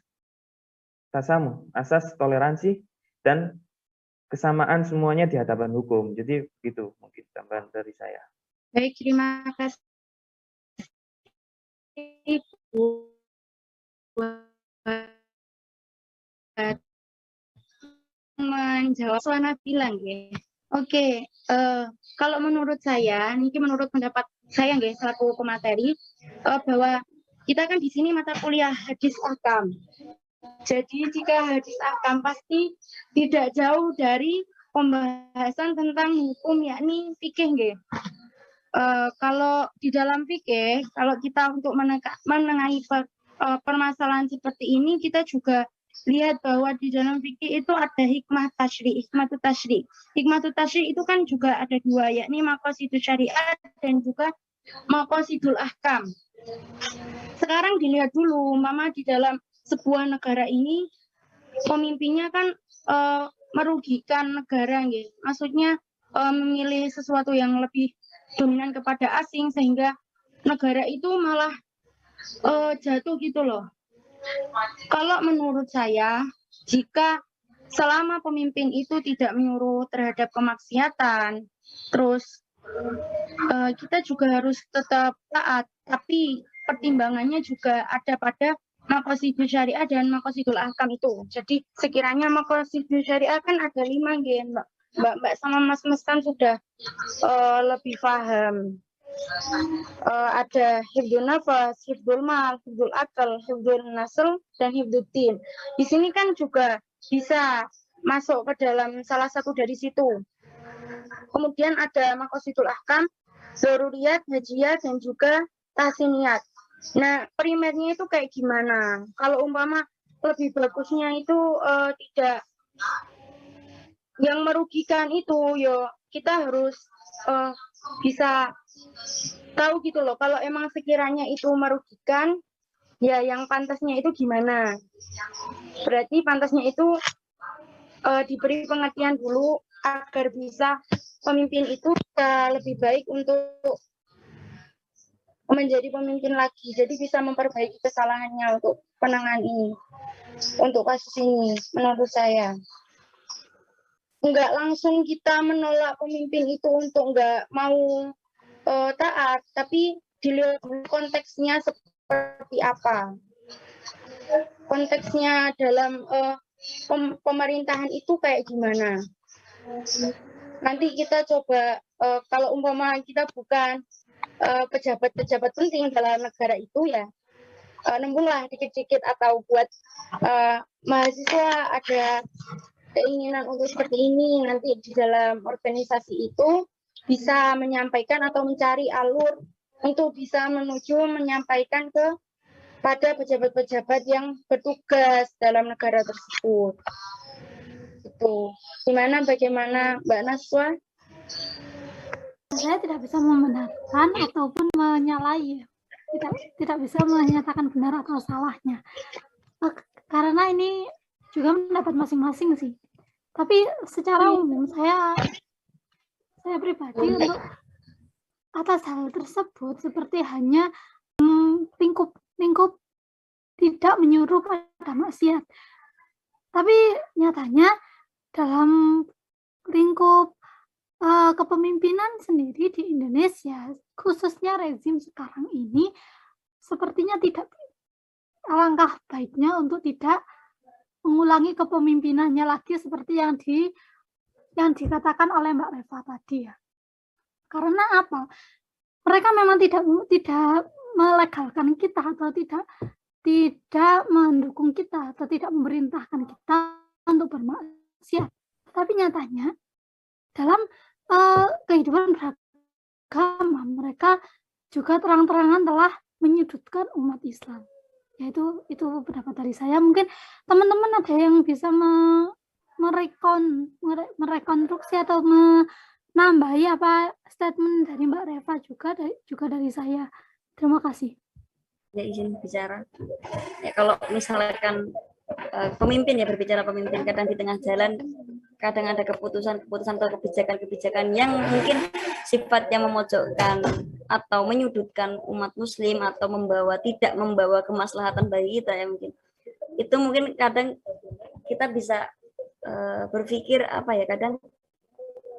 tasamuh, asas toleransi dan kesamaan semuanya di hadapan hukum. Jadi itu mungkin tambahan dari saya. Baik, terima kasih buat menjawab Suana bilang ya. Oke, kalau menurut saya, ini menurut pendapat saya nggih selaku pemateri, bahwa kita kan di sini mata kuliah hadis ahkam. Jadi jika hadis ahkam pasti tidak jauh dari pembahasan tentang hukum, yakni fikih nggih. Kalau di dalam fikih, kalau kita untuk menengahi permasalahan seperti ini, kita juga lihat bahwa di dalam fikih itu ada hikmah tasyri', hikmatu tasyri'. Hikmatu tasyri' itu kan juga ada dua, yakni maqasidus syariat dan juga maqasidul ahkam. Sekarang dilihat dulu, umpama di dalam sebuah negara ini, pemimpinnya kan merugikan negara, gitu. Maksudnya memilih sesuatu yang lebih dominan kepada asing, sehingga negara itu malah jatuh gitu loh. Kalau menurut saya, jika selama pemimpin itu tidak menyuruh terhadap kemaksiatan, terus kita juga harus tetap taat, tapi pertimbangannya juga ada pada maqasidul syariah dan maqasidul ahkam itu. Jadi sekiranya maqasidul syariah kan ada 5 gitu, Mbak sama Mas kan sudah lebih paham. Ada hifdzun nafas, hifdzul mal, hifdzul akal, hifdzul nasl, dan hifdzuddin. Di sini kan juga bisa masuk ke dalam salah satu dari situ. Kemudian ada maqasidul ahkam, zaruriyat, hajiyat, dan juga tahsiniyat. Nah, primernya itu kayak gimana? Kalau umpama lebih bagusnya itu tidak yang merugikan itu, yo kita harus bisa tahu gitu loh, kalau emang sekiranya itu merugikan, ya yang pantasnya itu gimana. Berarti pantasnya itu diberi pengertian dulu agar bisa pemimpin itu lebih baik untuk menjadi pemimpin lagi. Jadi bisa memperbaiki kesalahannya untuk penanganan ini, untuk kasus ini, menurut saya. Enggak langsung kita menolak pemimpin itu untuk enggak mau taat, tapi dilihat konteksnya seperti apa. Konteksnya dalam pemerintahan itu kayak gimana. Nanti kita coba, kalau umpama kita bukan pejabat-pejabat penting dalam negara itu ya, nembunglah dikit-dikit, atau buat mahasiswa ada keinginan untuk seperti ini, nanti di dalam organisasi itu bisa menyampaikan atau mencari alur untuk bisa menuju menyampaikan pada pejabat-pejabat yang bertugas dalam negara tersebut. Itu. Bagaimana Mbak Naswa? Saya tidak bisa membenarkan ataupun menyalahi, tidak bisa menyatakan benar atau salahnya, karena ini juga mendapat masing-masing sih. Tapi secara umum saya pribadi untuk atas hal tersebut seperti hanya lingkup tidak menyuruh pada maksiat. Tapi nyatanya dalam lingkup kepemimpinan sendiri di Indonesia, khususnya rezim sekarang ini, sepertinya tidak, alangkah baiknya untuk tidak mengulangi kepemimpinannya lagi seperti yang dikatakan oleh Mbak Reva tadi ya. Karena apa? Mereka memang tidak melegalkan kita atau tidak mendukung kita atau tidak memerintahkan kita untuk bermaksiat. Tapi nyatanya dalam kehidupan beragama mereka juga terang-terangan telah menyudutkan umat Islam. Yaitu itu pendapat dari saya. Mungkin teman-teman ada yang bisa merekonstruksi atau menambahi apa statement dari Mbak Reva juga dari saya. Terima kasih. Ya, izin bicara. Ya, kalau misalkan pemimpin ya, berbicara pemimpin, kadang di tengah jalan kadang ada keputusan atau kebijakan yang mungkin sifatnya memojokkan atau menyudutkan umat muslim atau tidak membawa kemaslahatan bagi kita ya, mungkin kadang kita bisa berpikir apa ya, kadang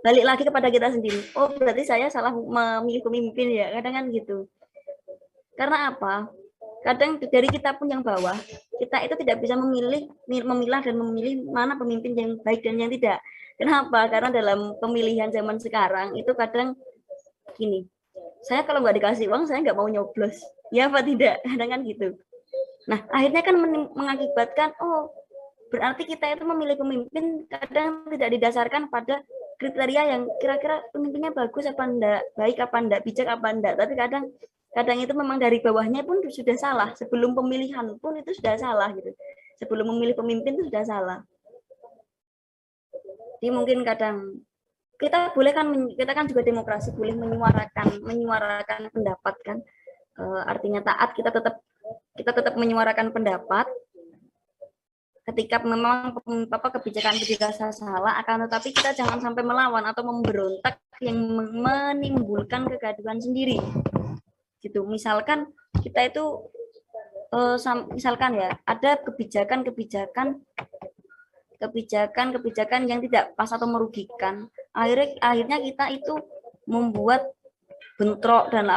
balik lagi kepada kita sendiri. Oh, berarti saya salah memilih pemimpin ya, kadang kan gitu. Karena apa? Kadang dari kita pun yang bawah, kita itu tidak bisa memilah dan memilih mana pemimpin yang baik dan yang tidak. Kenapa? Karena dalam pemilihan zaman sekarang itu kadang gini, saya kalau nggak dikasih uang, saya nggak mau nyoblos. Ya apa tidak? Kadang kan gitu. Nah, akhirnya kan mengakibatkan, oh, berarti kita itu memilih pemimpin kadang tidak didasarkan pada kriteria yang kira-kira pemimpinnya bagus apa enggak, baik apa enggak, bijak apa enggak. Tapi kadang itu memang dari bawahnya pun sudah salah, sebelum pemilihan pun itu sudah salah gitu. Sebelum memilih pemimpin itu sudah salah. Jadi mungkin kadang kita kan juga demokrasi, boleh menyuarakan pendapat kan. Artinya taat, kita tetap menyuarakan pendapat. Ketika memang kebijakan dirasa salah, akan tetapi kita jangan sampai melawan atau memberontak yang menimbulkan kegaduhan sendiri. Gitu. Misalkan kita itu misalkan ya ada kebijakan yang tidak pas atau merugikan, akhirnya kita itu membuat bentrok dan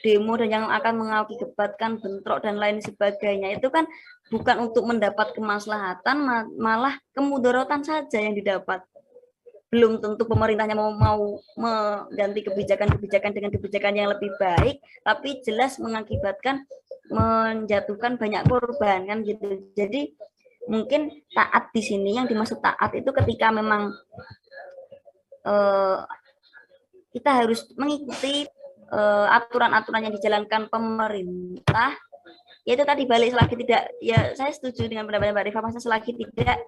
demo dan yang akan mengakibatkan bentrok dan lain sebagainya. Itu kan bukan untuk mendapat kemaslahatan, malah kemudaratan saja yang didapat. Belum tentu pemerintahnya mau mengganti kebijakan dengan kebijakan yang lebih baik, tapi jelas mengakibatkan menjatuhkan banyak korban kan gitu. Jadi mungkin taat di sini, yang dimaksud taat itu ketika memang kita harus mengikuti aturan-aturan yang dijalankan pemerintah. Yaitu tadi balik selagi tidak, ya saya setuju dengan pendapat Mbak Rifa, maksudnya selagi tidak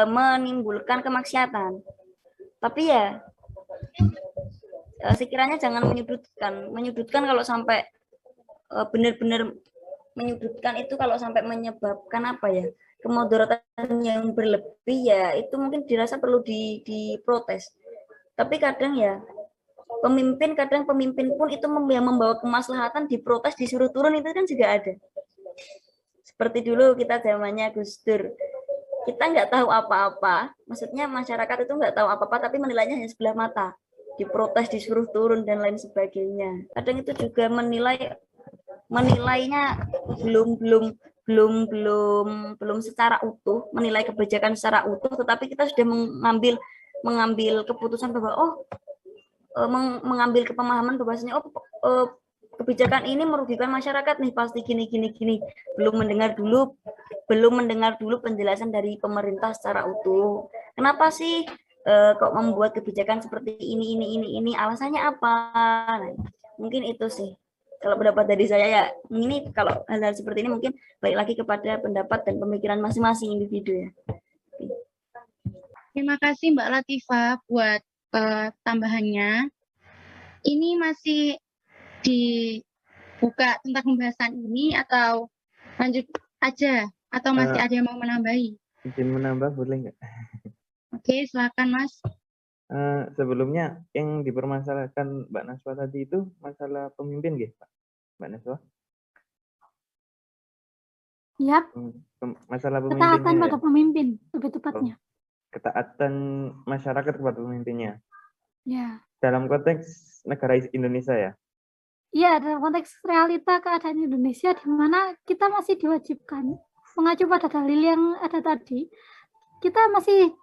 menimbulkan kemaksiatan. Tapi ya sekiranya jangan menyudutkan kalau sampai benar-benar menyudutkan itu, kalau sampai menyebabkan kemudaratan yang berlebih, ya itu mungkin dirasa perlu diprotes. Tapi kadang ya pemimpin pun itu yang membawa kemaslahatan diprotes, disuruh turun, itu kan juga ada. Seperti dulu kita zamannya Gus Dur, kita nggak tahu apa-apa, maksudnya masyarakat itu nggak tahu apa-apa, tapi menilainya hanya sebelah mata, diprotes, disuruh turun dan lain sebagainya. Kadang itu juga menilainya belum secara utuh, menilai kebijakan secara utuh, tetapi kita sudah mengambil keputusan bahwa mengambil kepemahaman bahwasanya kebijakan ini merugikan masyarakat nih, pasti gini. Belum mendengar dulu penjelasan dari pemerintah secara utuh. Kenapa sih kok membuat kebijakan seperti ini? Alasannya apa? Nah, mungkin itu sih. Kalau pendapat dari saya ya, ini kalau hal-hal seperti ini mungkin balik lagi kepada pendapat dan pemikiran masing-masing individu ya. Terima kasih Mbak Latifah buat tambahannya. Ini masih dibuka tentang pembahasan ini atau lanjut aja, atau masih ada yang mau menambahi? Izin menambah boleh nggak? Oke, silakan Mas. Sebelumnya yang dipermasalahkan Mbak Naswa tadi itu masalah pemimpin nggih, Pak? Mbak Naswa? Yap, Masalah ketaatan pemimpinnya pada ya. pemimpin, lebih tepatnya. Ketaatan masyarakat kepada pemimpinnya. Ya. Dalam konteks negara Indonesia ya. Iya, dalam konteks realita keadaan Indonesia di mana kita masih diwajibkan mengacu pada dalil yang ada tadi, kita masih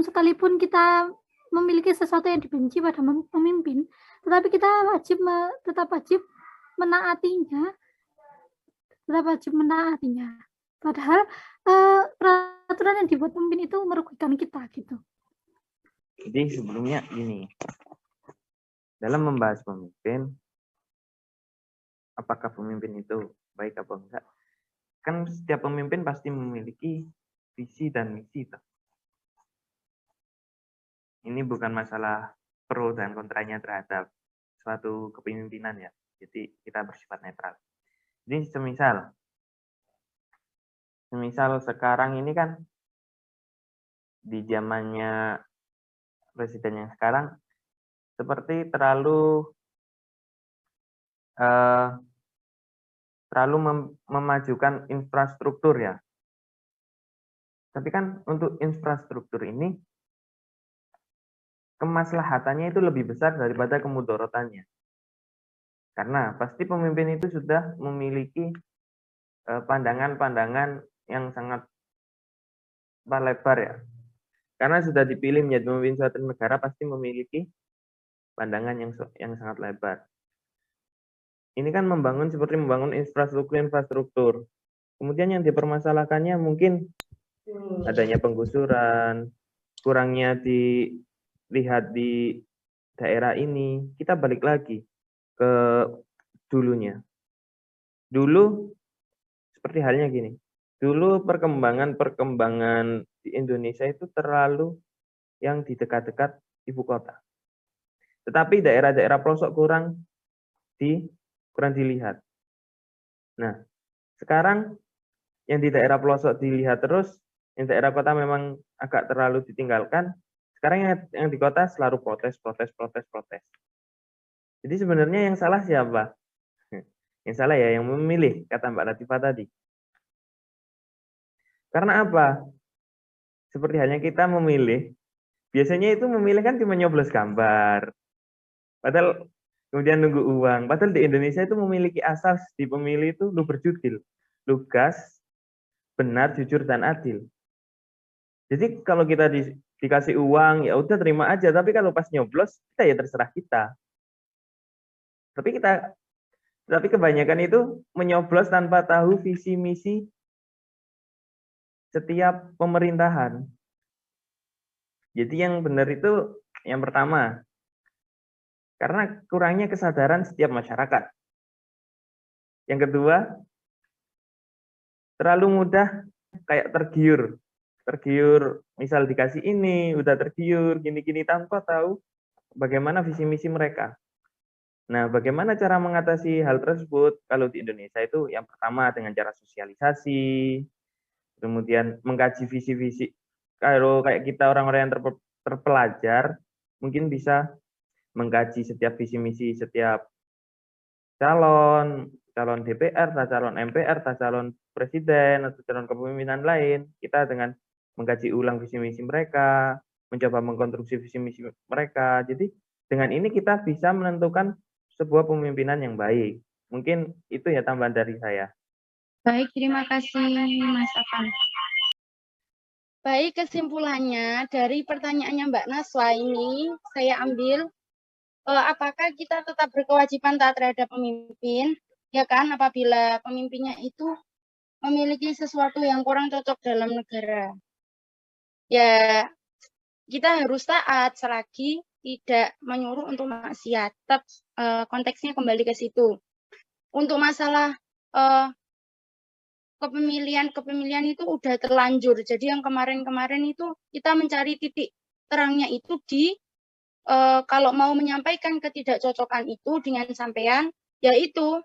sekalipun kita memiliki sesuatu yang dibenci pada pemimpin, tetapi kita tetap wajib menaatinya, Padahal peraturan yang dibuat pemimpin itu merugikan kita gitu. Jadi sebelumnya ini, dalam membahas pemimpin, apakah pemimpin itu baik apa enggak? Kan setiap pemimpin pasti memiliki visi dan misi. Ini bukan masalah pro dan kontranya terhadap suatu kepemimpinan ya. Jadi kita bersifat netral. Jadi semisal sekarang ini kan di zamannya presiden yang sekarang seperti terlalu memajukan infrastruktur ya. Tapi kan untuk infrastruktur ini kemaslahatannya itu lebih besar daripada kemudorotannya. Karena pasti pemimpin itu sudah memiliki pandangan-pandangan yang sangat lebar ya. Karena sudah dipilih menjadi pemimpin suatu negara pasti memiliki pandangan yang sangat lebar. Ini kan seperti membangun infrastruktur. Kemudian yang dipermasalahkannya mungkin adanya penggusuran, kurangnya dilihat di daerah ini. Kita balik lagi ke dulunya. Dulu seperti halnya gini. Dulu perkembangan di Indonesia itu terlalu yang di dekat-dekat ibu kota. Tetapi daerah-daerah pelosok kurang dilihat. Nah, sekarang yang di daerah pelosok dilihat terus, yang daerah kota memang agak terlalu ditinggalkan. Sekarang yang di kota selalu protes. Jadi sebenarnya yang salah siapa? Yang salah ya yang memilih, kata Mbak Latifah tadi. Karena apa? Seperti halnya kita memilih, biasanya itu memilih kan cuma nyoblos gambar. Padahal kemudian nunggu uang. Padahal di Indonesia itu memiliki asas di pemilih itu lu berjudil, lugas, benar, jujur, dan adil. Jadi kalau kita dikasih uang, ya udah terima aja. Tapi kalau pas nyoblos, kita ya terserah kita. Tapi kebanyakan itu menyoblos tanpa tahu visi misi setiap pemerintahan. Jadi yang benar itu yang pertama, karena kurangnya kesadaran setiap masyarakat. Yang kedua, terlalu mudah kayak tergiur misal dikasih ini, udah tergiur, gini-gini tanpa tahu bagaimana visi misi mereka. Nah, bagaimana cara mengatasi hal tersebut? Kalau di Indonesia itu yang pertama dengan cara sosialisasi, kemudian mengkaji visi-visi. Kalau kayak kita orang-orang yang terpelajar, mungkin bisa mengkaji setiap visi misi setiap calon DPR, calon MPR, calon presiden, atau calon kepemimpinan lain. Kita dengan mengkaji ulang visi misi mereka, mencoba mengkonstruksi visi misi mereka. Jadi dengan ini kita bisa menentukan sebuah pemimpinan yang baik. Mungkin itu ya tambahan dari saya. Baik, terima kasih Mas Afan. Baik, kesimpulannya dari pertanyaannya Mbak Naswa ini saya ambil apakah kita tetap berkewajiban taat terhadap pemimpin, ya kan, apabila pemimpinnya itu memiliki sesuatu yang kurang cocok dalam negara. Ya, kita harus taat selagi tidak menyuruh untuk maksiat. Tetap konteksnya kembali ke situ. Untuk masalah kepemilian itu udah terlanjur. Jadi yang kemarin-kemarin itu kita mencari titik terangnya itu di kalau mau menyampaikan ketidakcocokan itu dengan sampean, yaitu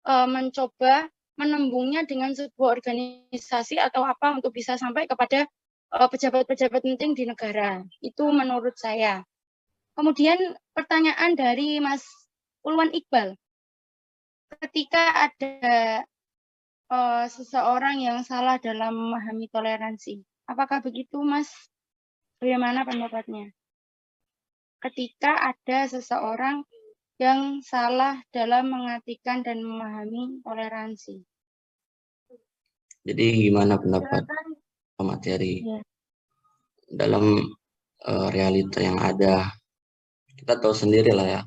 mencoba menembungnya dengan sebuah organisasi atau apa untuk bisa sampai kepada pejabat-pejabat penting di negara. Itu menurut saya. Kemudian pertanyaan dari Mas Ulwan Iqbal. Ketika ada seseorang yang salah dalam memahami toleransi. Apakah begitu, Mas? Bagaimana pendapatnya? Ketika ada seseorang yang salah dalam mengartikan dan memahami toleransi. Jadi gimana pendapat pemateri Ya. dalam realita yang ada? Kita tahu sendiri lah ya.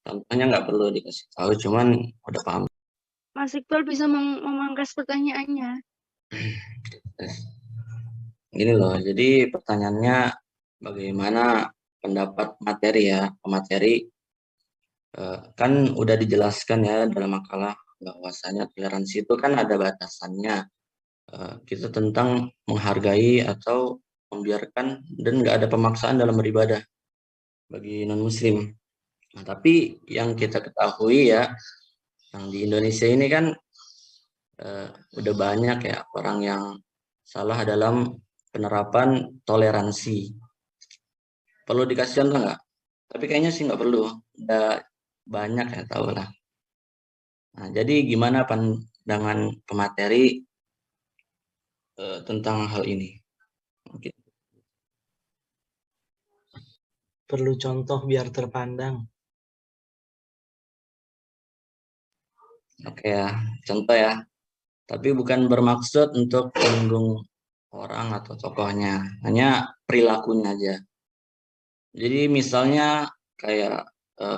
Contohnya nggak perlu dikasih tahu, cuman udah paham. Mas Iqbal bisa memangkas pertanyaannya. Gini loh, jadi pertanyaannya bagaimana pendapat materi ya, pemateri kan udah dijelaskan ya dalam makalah bahwasanya toleransi itu kan ada batasannya. Kita tentang menghargai atau membiarkan dan nggak ada pemaksaan dalam beribadah bagi non-muslim. Nah, tapi yang kita ketahui ya, yang di Indonesia ini kan udah banyak ya orang yang salah dalam penerapan toleransi. Perlu dikasih contoh nggak? Tapi kayaknya sih nggak perlu. Udah banyak ya tahu lah. Nah, jadi gimana pandangan pemateri tentang hal ini? Mungkin. Perlu contoh biar terpandang. Oke ya, contoh ya. Tapi bukan bermaksud untuk menyinggung orang atau tokohnya, hanya perilakunya aja. Jadi misalnya kayak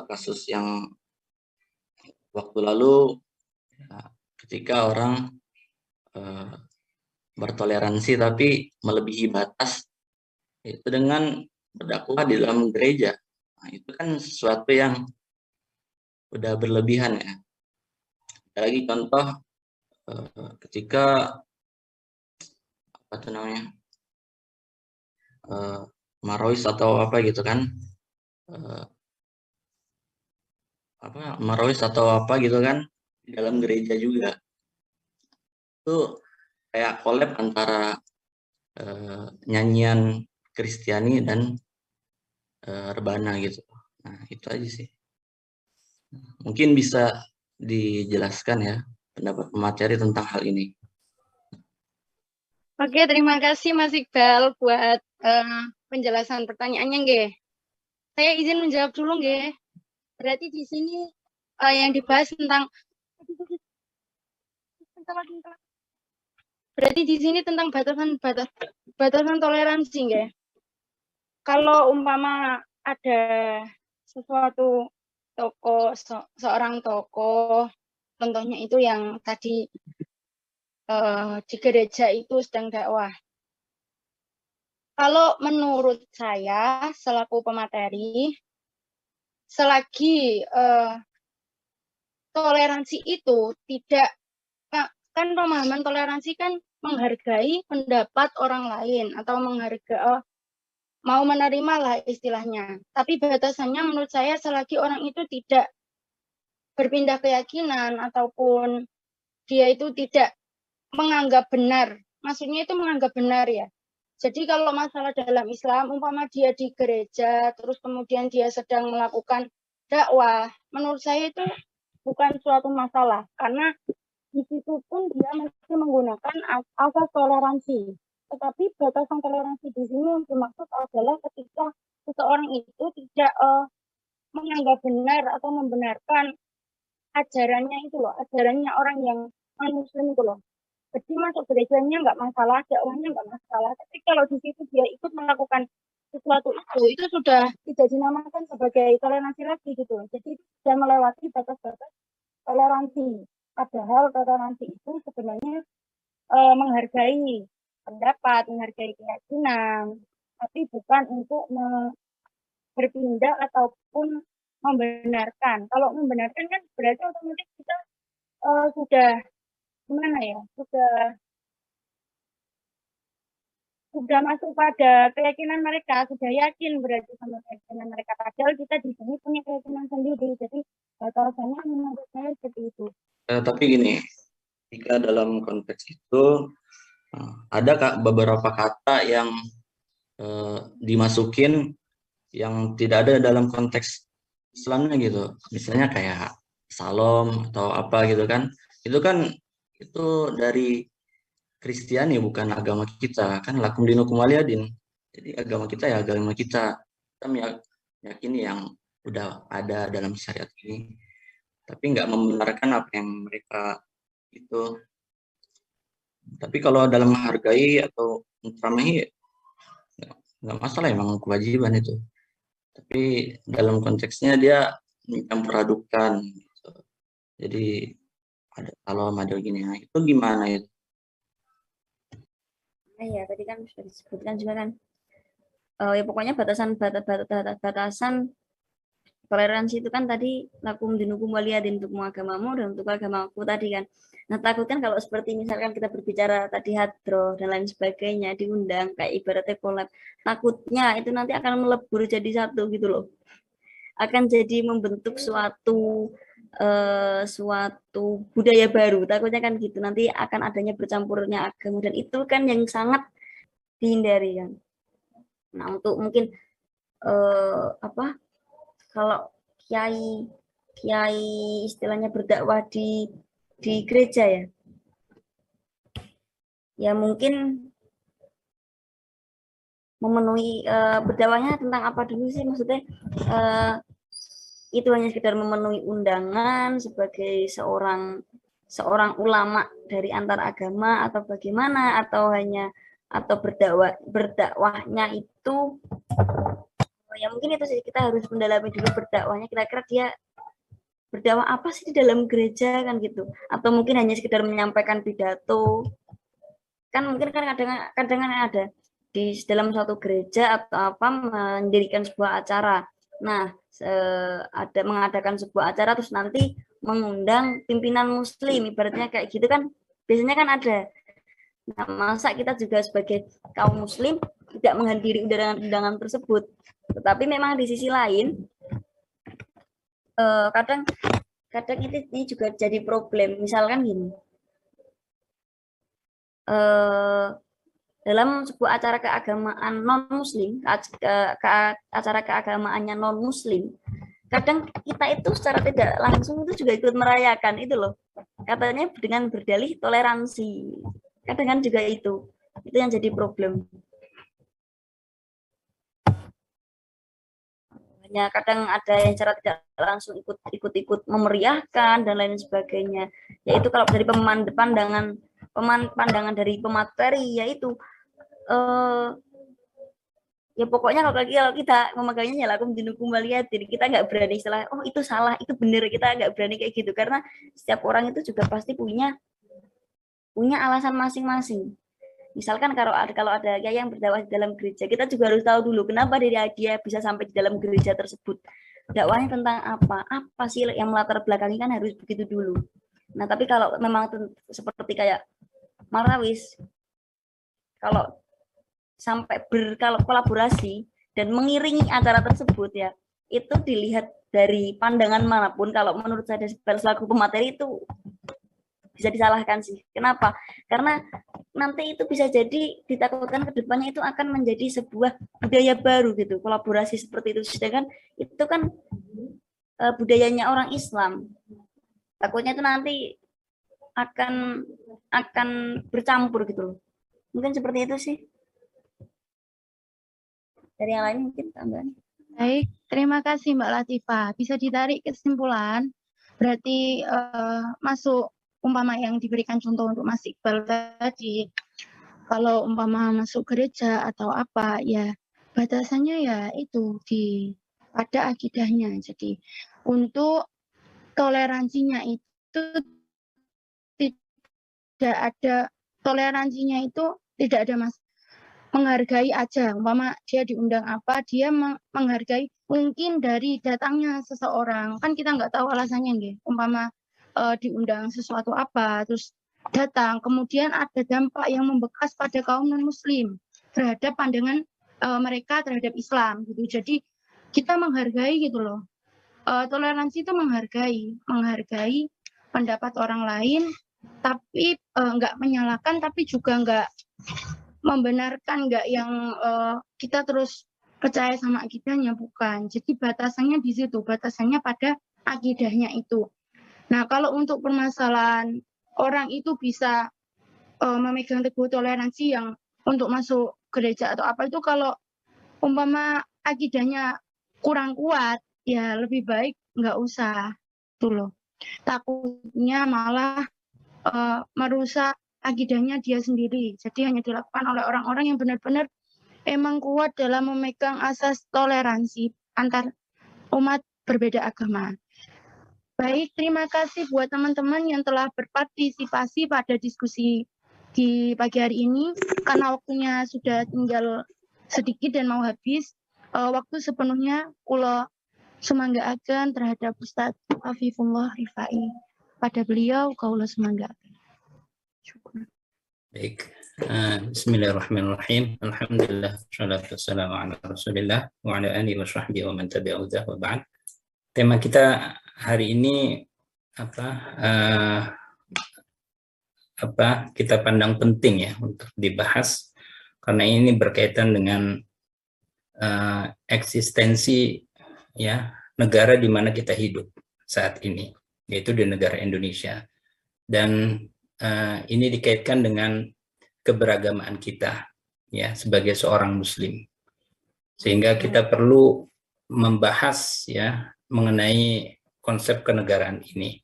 kasus yang waktu lalu ketika orang bertoleransi tapi melebihi batas itu dengan berdakwah di dalam gereja. Nah, itu kan sesuatu yang udah berlebihan ya. Ada lagi contoh ketika apa tuh namanya marois atau apa gitu kan, marois atau apa gitu kan di dalam gereja juga. Itu kayak collab antara nyanyian Kristiani dan rebana gitu. Nah, itu aja sih. Mungkin bisa dijelaskan ya pendapat pemateri tentang hal ini. Oke, terima kasih Mas Iqbal buat penjelasan pertanyaannya, nggih. Saya izin menjawab dulu, nggih. Berarti di sini yang dibahas tentang batasan toleransi, nggih. Kalau umpama ada sesuatu tokoh, seorang tokoh, contohnya itu yang tadi di gereja itu sedang dakwah. Kalau menurut saya selaku pemateri, selagi toleransi itu tidak, kan pemahaman toleransi kan menghargai pendapat orang lain atau menghargai mau menerima lah istilahnya. Tapi batasannya menurut saya selagi orang itu tidak berpindah keyakinan ataupun dia itu tidak menganggap benar. Maksudnya itu menganggap benar ya. Jadi kalau masalah dalam Islam, umpama dia di gereja, terus kemudian dia sedang melakukan dakwah, menurut saya itu bukan suatu masalah. Karena di situ pun dia masih menggunakan asas toleransi. Tetapi batasan toleransi di sini yang dimaksud adalah ketika seseorang itu tidak menganggap benar atau membenarkan ajarannya itu loh, ajarannya orang yang non-muslim itu loh. Jadi masuk gerejanya nggak masalah, dakwahnya nggak masalah. Tapi kalau di situ dia ikut melakukan sesuatu itu sudah tidak dinamakan sebagai toleransi lagi gitu. Jadi sudah melewati batas-batas toleransi. Padahal toleransi itu sebenarnya menghargai pendapat, menghargai keyakinan, tapi bukan untuk berpindah ataupun membenarkan. Kalau membenarkan kan berarti otomatis kita sudah gimana ya, sudah masuk pada keyakinan mereka, sudah yakin berarti sama keyakinan mereka. Padahal kita di sini punya keyakinan sendiri, jadi batasannya menurut saya seperti itu. Tapi gini, jika dalam konteks itu ada beberapa kata yang dimasukin yang tidak ada dalam konteks Islamnya gitu. Misalnya kayak salam atau apa gitu kan. Itu kan itu dari Kristiani, bukan agama kita. Kan lakum dinukum waliyadin. Jadi agama kita ya agama kita. Kita meyakini yang udah ada dalam syariat ini. Tapi nggak membenarkan apa yang mereka itu. Tapi kalau dalam menghargai atau menceramahi, nggak masalah, emang kewajiban itu. Tapi dalam konteksnya dia mencampur adukan. Gitu. Jadi ada salam, ada gini. Nah, itu gimana itu? Nah, ya tadi kan sudah disebutkan juga kan. Ya pokoknya batasan toleransi itu kan tadi lakum dinukum waliyadin, untuk agamamu dan untuk agamaku tadi kan. Nah, takut kan kalau seperti misalkan kita berbicara tadi hadroh dan lain sebagainya, diundang kayak ibaratnya collab, takutnya itu nanti akan melebur jadi satu gitu loh, akan jadi membentuk suatu budaya baru, takutnya kan gitu, nanti akan adanya bercampurnya agama, dan itu kan yang sangat dihindari kan. Nah, untuk mungkin kalau kiai istilahnya berdakwah di gereja ya mungkin memenuhi berdakwahnya tentang apa dulu sih, maksudnya itu hanya sekedar memenuhi undangan sebagai seorang ulama dari antar agama atau bagaimana, atau berdakwahnya itu ya mungkin itu sih, kita harus mendalami dulu berdakwahnya, kira-kira dia berdakwah apa sih di dalam gereja kan gitu, atau mungkin hanya sekedar menyampaikan pidato kan, mungkin kan kadang ada di dalam suatu gereja atau apa mendirikan sebuah acara. Nah, ada mengadakan sebuah acara terus nanti mengundang pimpinan muslim, ibaratnya kayak gitu kan, biasanya kan ada. Nah, masa kita juga sebagai kaum muslim tidak menghadiri undangan tersebut. Tetapi memang di sisi lain kadang ini juga jadi problem. Misalkan gini, dalam sebuah acara keagamaan non muslim, acara keagamaannya non muslim, kadang kita itu secara tidak langsung itu juga ikut merayakan itu loh, katanya dengan berdalih toleransi. Kadang kan juga itu yang jadi problem. Ya, kadang ada yang secara tidak langsung ikut memeriahkan dan lain sebagainya. Yaitu kalau dari pandangan dari pemateri, yaitu ya pokoknya kalau kita memegangnya ya lakum dinukum waliyadin, kita nggak berani istilah oh itu salah, itu benar, kita nggak berani kayak gitu, karena setiap orang itu juga pasti punya alasan masing-masing. Misalkan kalau ada yang berdakwah di dalam gereja, kita juga harus tahu dulu kenapa dia bisa sampai di dalam gereja tersebut. Dakwahnya tentang apa sih yang melatar belakangi, kan harus begitu dulu. Nah, tapi kalau memang seperti kayak Marawis, kalau sampai berkolaborasi dan mengiringi acara tersebut ya, itu dilihat dari pandangan manapun, kalau menurut saya selaku pemateri itu bisa disalahkan sih. Kenapa? Karena nanti itu bisa jadi ditakutkan ke depannya itu akan menjadi sebuah budaya baru gitu, kolaborasi seperti itu. Sedangkan itu kan budayanya orang Islam. Takutnya itu nanti akan bercampur gitu loh. Mungkin seperti itu sih. Dari yang lain mungkin tambahan. Baik, terima kasih Mbak Latifah. Bisa ditarik kesimpulan, berarti masuk umpama yang diberikan contoh untuk Mas Iqbal tadi, kalau umpama masuk gereja atau apa, ya batasannya ya itu pada akidahnya. Jadi untuk toleransinya itu tidak ada, toleransinya itu tidak ada mas, menghargai aja. Umpama dia diundang apa, dia menghargai mungkin dari datangnya seseorang, kan kita nggak tahu alasannya nggih. Umpama diundang sesuatu apa, terus datang, kemudian ada dampak yang membekas pada kaum non-muslim terhadap pandangan mereka terhadap Islam gitu. Jadi kita menghargai gitu loh. Toleransi itu menghargai pendapat orang lain, tapi nggak menyalahkan, tapi juga nggak membenarkan, nggak yang kita terus percaya sama akidahnya, bukan. Jadi batasannya di situ, batasannya pada akidahnya itu. Nah, kalau untuk permasalahan orang itu bisa memegang teguh toleransi yang untuk masuk gereja atau apa itu, kalau umpama akidahnya kurang kuat, ya lebih baik nggak usah tuh loh. Takutnya malah merusak akidahnya dia sendiri. Jadi hanya dilakukan oleh orang-orang yang benar-benar emang kuat dalam memegang asas toleransi antar umat berbeda agama. Baik, terima kasih buat teman-teman yang telah berpartisipasi pada diskusi di pagi hari ini. Karena waktunya sudah tinggal sedikit dan mau habis, waktu sepenuhnya kula sumanggaaken terhadap Ustadz Afifullah Rifai. Pada beliau kaula sumanggaaken. Syukur. Baik. Bismillahirrahmanirrahim. Alhamdulillah, wassalatu wassalamu ala Rasulillah wa ala alihi wa sahbihi wa man tabi'ahu wa ba'd. Tema kita hari ini kita pandang penting ya untuk dibahas, karena ini berkaitan dengan eksistensi ya negara di mana kita hidup saat ini, yaitu di negara Indonesia. Dan ini dikaitkan dengan keberagamaan kita ya sebagai seorang muslim, sehingga kita perlu membahas ya mengenai konsep kenegaraan ini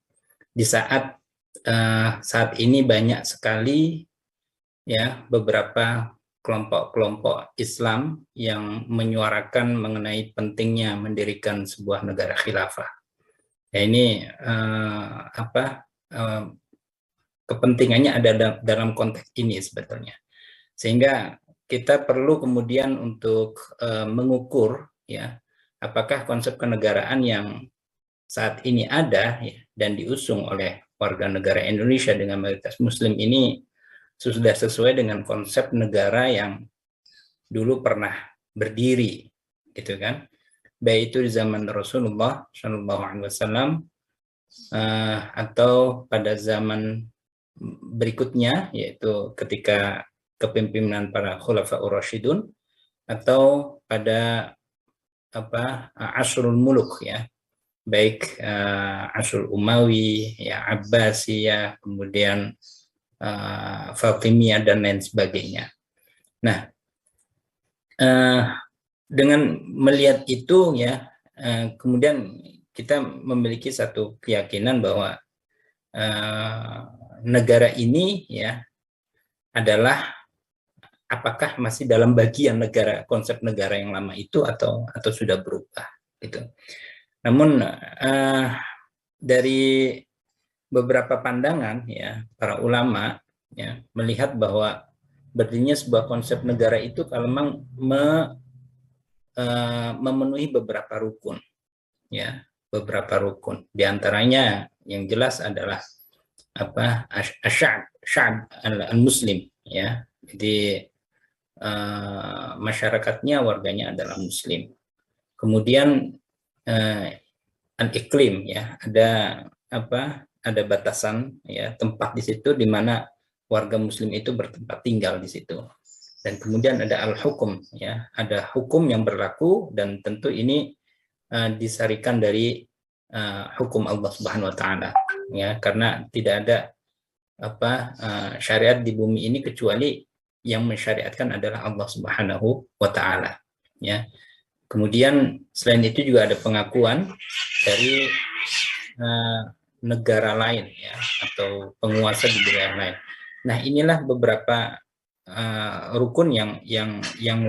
di saat ini banyak sekali ya beberapa kelompok-kelompok Islam yang menyuarakan mengenai pentingnya mendirikan sebuah negara khilafah. Ya, ini kepentingannya ada dalam konteks ini sebetulnya, sehingga kita perlu kemudian untuk mengukur ya apakah konsep kenegaraan yang saat ini ada ya, dan diusung oleh warga negara Indonesia dengan mayoritas Muslim ini sudah sesuai dengan konsep negara yang dulu pernah berdiri, gitu kan? Baik itu di zaman Rasulullah SAW atau pada zaman berikutnya, yaitu ketika kepemimpinan para Khulafaur Rasyidun, atau pada Asrul Muluk ya, baik Asrul Umawi ya, Abbasi ya, kemudian Fatimiyah dan lain sebagainya. Nah, dengan melihat itu ya, kemudian kita memiliki satu keyakinan bahwa negara ini ya adalah apakah masih dalam bagian negara, konsep negara yang lama itu atau sudah berubah gitu. Namun dari beberapa pandangan ya para ulama ya melihat bahwa berdirinya sebuah konsep negara itu kalau memang memenuhi beberapa rukun ya, beberapa rukun. Di antaranya yang jelas adalah sya'b al-muslim ya. Jadi masyarakatnya, warganya adalah muslim. Kemudian al-iklim ya, ada batasan ya tempat di situ di mana warga muslim itu bertempat tinggal di situ. Dan kemudian ada al-hukum ya, ada hukum yang berlaku, dan tentu ini disarikan dari hukum Allah Subhanahu wa taala ya, karena tidak ada syariat di bumi ini kecuali yang mensyariatkan adalah Allah Subhanahu wa taala ya. Kemudian selain itu juga ada pengakuan dari negara lain ya, atau penguasa di wilayah lain. Nah, inilah beberapa rukun yang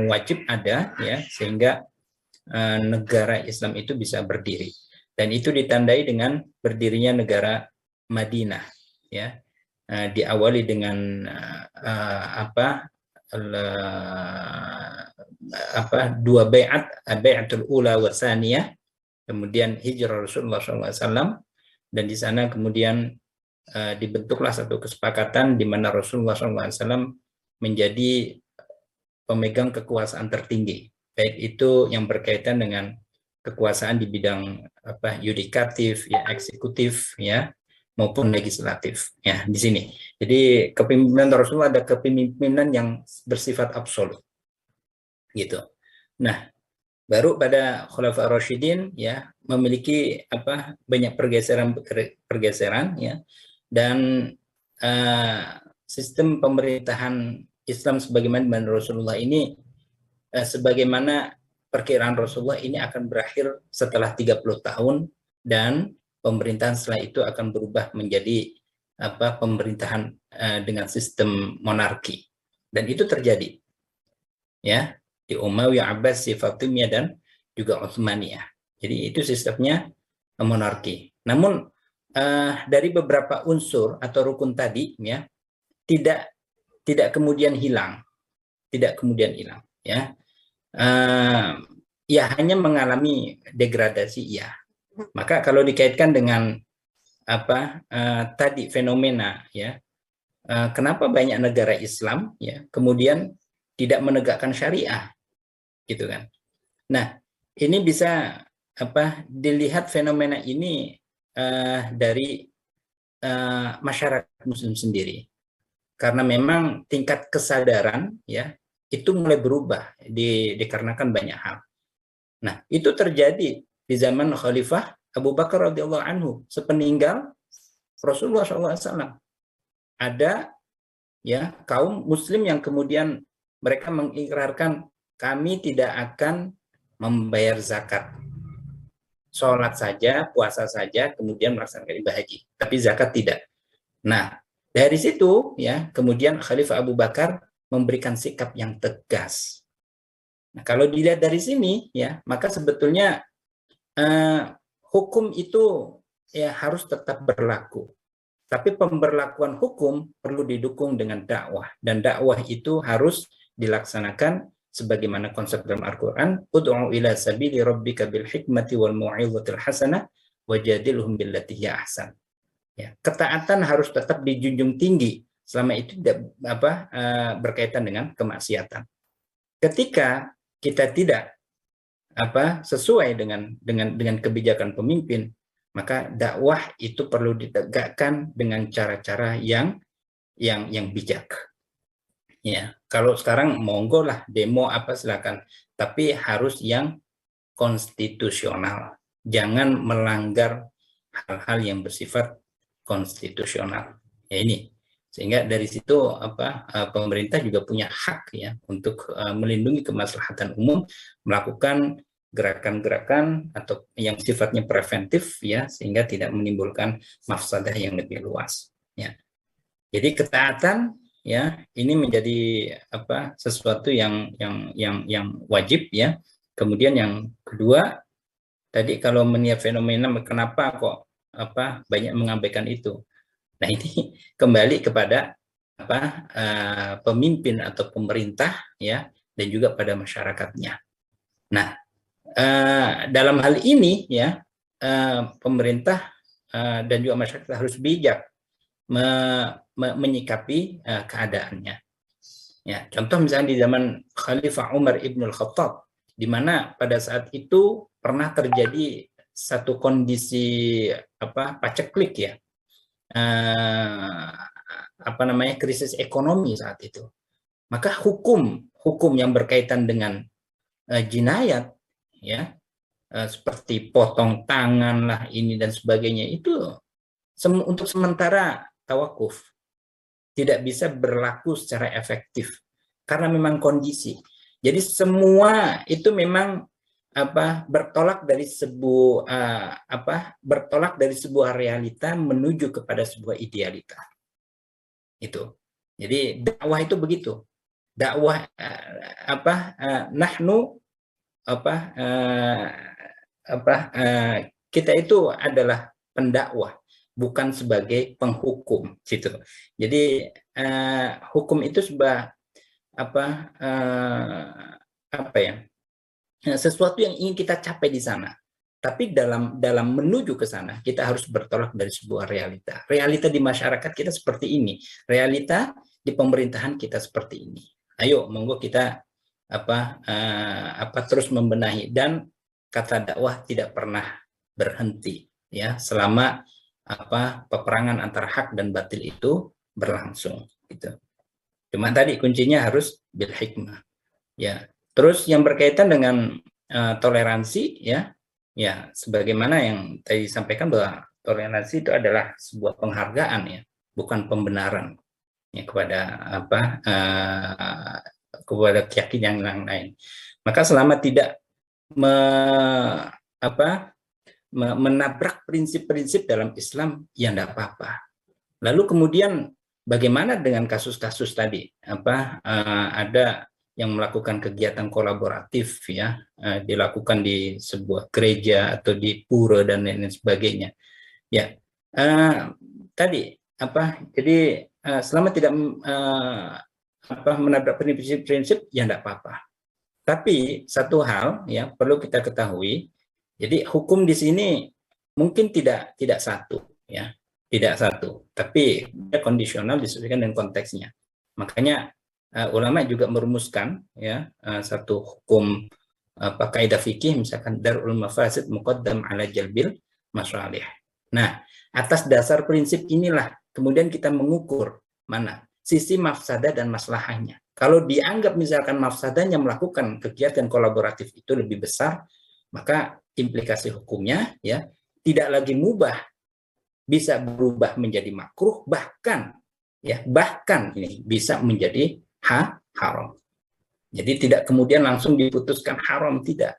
wajib ada ya, sehingga negara Islam itu bisa berdiri. Dan itu ditandai dengan berdirinya negara Madinah ya. Diawali dengan dua bai'atul ula wa tsaniyah, kemudian hijrah Rasulullah SAW, dan di sana kemudian dibentuklah satu kesepakatan di mana Rasulullah SAW menjadi pemegang kekuasaan tertinggi, baik itu yang berkaitan dengan kekuasaan di bidang yudikatif ya, eksekutif ya, maupun legislatif ya di sini. Jadi kepemimpinan Rasulullah ada kepemimpinan yang bersifat absolut gitu. Nah, baru pada Khulafaur Rasyidin ya memiliki banyak pergeseran ya, dan sistem pemerintahan Islam sebagaimana Rasulullah ini, sebagaimana perkiraan Rasulullah ini akan berakhir setelah 30 tahun dan pemerintahan setelah itu akan berubah menjadi pemerintahan dengan sistem monarki. Dan itu terjadi ya di Umayyah, Abbasiyah, Fatimiyah dan juga Utsmaniyah. Jadi itu sistemnya monarki. Namun dari beberapa unsur atau rukun tadi ya tidak kemudian hilang, ya. Ya hanya mengalami degradasi ya. Maka kalau dikaitkan dengan tadi fenomena ya, kenapa banyak negara Islam ya kemudian tidak menegakkan syariah gitu kan. Nah, ini bisa dilihat fenomena ini dari masyarakat muslim sendiri. Karena memang tingkat kesadaran ya itu mulai berubah dikarenakan banyak hal. Nah, itu terjadi di zaman Khalifah Abu Bakar radhiyallahu anhu sepeninggal Rasulullah SAW. Ada ya kaum muslim yang kemudian mereka mengikrarkan kami tidak akan membayar zakat. Sholat saja, puasa saja, kemudian melaksanakan ibadah haji. Tapi zakat tidak. Nah, dari situ ya kemudian Khalifah Abu Bakar memberikan sikap yang tegas. Nah, kalau dilihat dari sini ya, maka sebetulnya hukum itu ya harus tetap berlaku. Tapi pemberlakuan hukum perlu didukung dengan dakwah, dan dakwah itu harus dilaksanakan sebagaimana konsep dalam Al-Qur'an, ud'u ila sabili rabbika bil hikmati wal mau'izatil hasanah wajadilhum billati hiya ahsan. Ya, ketaatan harus tetap dijunjung tinggi selama itu tidak berkaitan dengan kemaksiatan. Ketika kita tidak sesuai dengan kebijakan pemimpin, maka dakwah itu perlu ditegakkan dengan cara-cara yang bijak. Ya, kalau sekarang monggo lah demo silakan, tapi harus yang konstitusional. Jangan melanggar hal-hal yang bersifat konstitusional. Ya ini. Sehingga dari situ pemerintah juga punya hak ya untuk melindungi kemaslahatan umum, melakukan gerakan-gerakan atau yang sifatnya preventif ya, sehingga tidak menimbulkan mafsadah yang lebih luas ya. Jadi ketaatan ya ini menjadi sesuatu yang wajib ya. Kemudian yang kedua tadi kalau melihat fenomena kenapa kok banyak mengabaikan itu. Nah, ini kembali kepada pemimpin atau pemerintah ya dan juga pada masyarakatnya. Nah, dalam hal ini ya pemerintah dan juga masyarakat harus bijak menyikapi keadaannya. Ya, contoh misalnya di zaman Khalifah Umar ibn al-Khattab, di mana pada saat itu pernah terjadi satu kondisi paceklik ya, krisis ekonomi saat itu. Maka hukum yang berkaitan dengan jinayat ya, seperti potong tangan lah ini dan sebagainya, itu untuk sementara tawakuf, tidak bisa berlaku secara efektif karena memang kondisi. Jadi semua itu memang bertolak dari sebuah realita menuju kepada sebuah idealita. Itu. Jadi dakwah itu begitu. Dakwah kita itu adalah pendakwah, bukan sebagai penghukum gitu. Jadi hukum itu sebuah sesuatu yang ingin kita capai di sana. Tapi dalam menuju ke sana kita harus bertolak dari sebuah realita. Realita di masyarakat kita seperti ini, realita di pemerintahan kita seperti ini. Ayo, monggo kita terus membenahi, dan kata dakwah tidak pernah berhenti ya selama peperangan antara hak dan batil itu berlangsung gitu. Cuma tadi kuncinya harus bil hikmah. Ya. Terus yang berkaitan dengan toleransi ya sebagaimana yang tadi disampaikan bahwa toleransi itu adalah sebuah penghargaan ya. bukan pembenaran ya, kepada kepada keyakinan yang lain. Maka selama tidak menabrak prinsip-prinsip dalam Islam, ya tidak apa-apa. Lalu kemudian bagaimana dengan kasus-kasus tadi? Ada yang melakukan kegiatan kolaboratif ya, dilakukan di sebuah gereja atau di pura dan lain sebagainya. Ya, tadi jadi selama tidak menabrak prinsip-prinsip, ya tidak apa-apa. Tapi satu hal ya perlu kita ketahui. Jadi hukum di sini mungkin tidak satu ya, tidak satu, tapi dia kondisional disesuaikan dengan konteksnya. Makanya ulama juga merumuskan ya satu hukum kaidah fikih, misalkan darul mafasid muqaddam ala jalbil masalih. Nah, atas dasar prinsip inilah kemudian kita mengukur mana sisi mafsadah dan maslahahnya. Kalau dianggap misalkan mafsadahnya melakukan kegiatan kolaboratif itu lebih besar, maka implikasi hukumnya ya tidak lagi mubah, bisa berubah menjadi makruh, bahkan ini bisa menjadi haram. Jadi tidak kemudian langsung diputuskan haram, tidak.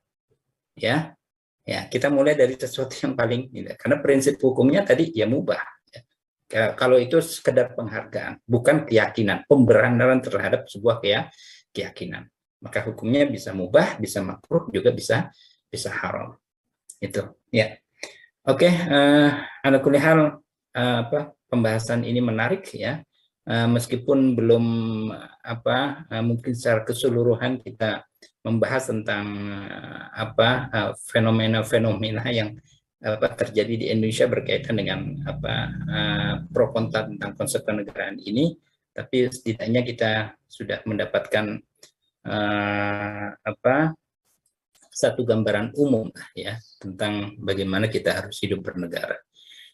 Ya, kita mulai dari sesuatu yang paling tidak, karena prinsip hukumnya tadi ya mubah. Ya. Kalau itu sekedar penghargaan, bukan keyakinan, pembenaran terhadap sebuah keyakinan. Maka hukumnya bisa mubah, bisa makruh, juga bisa haram. Itu ya. Oke, ala kulli hal pembahasan ini menarik ya. Meskipun belum mungkin secara keseluruhan kita membahas tentang fenomena-fenomena yang terjadi di Indonesia berkaitan dengan pro kontra tentang konsep kenegaraan ini, tapi setidaknya kita sudah mendapatkan satu gambaran umum ya tentang bagaimana kita harus hidup bernegara.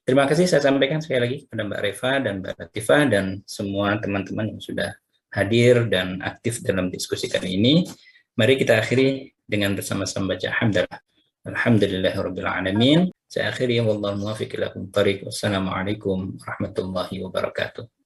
Terima kasih saya sampaikan sekali lagi kepada Mbak Reva dan Mbak Latifah dan semua teman-teman yang sudah hadir dan aktif dalam diskusi kali ini. Mari kita akhiri dengan bersama-sama baca hamdalah. Alhamdulillahirabbil alamin. Saya akhiri wallahu muwaffiq ila aqwamit thoriq. Wassalamualaikum warahmatullahi wabarakatuh.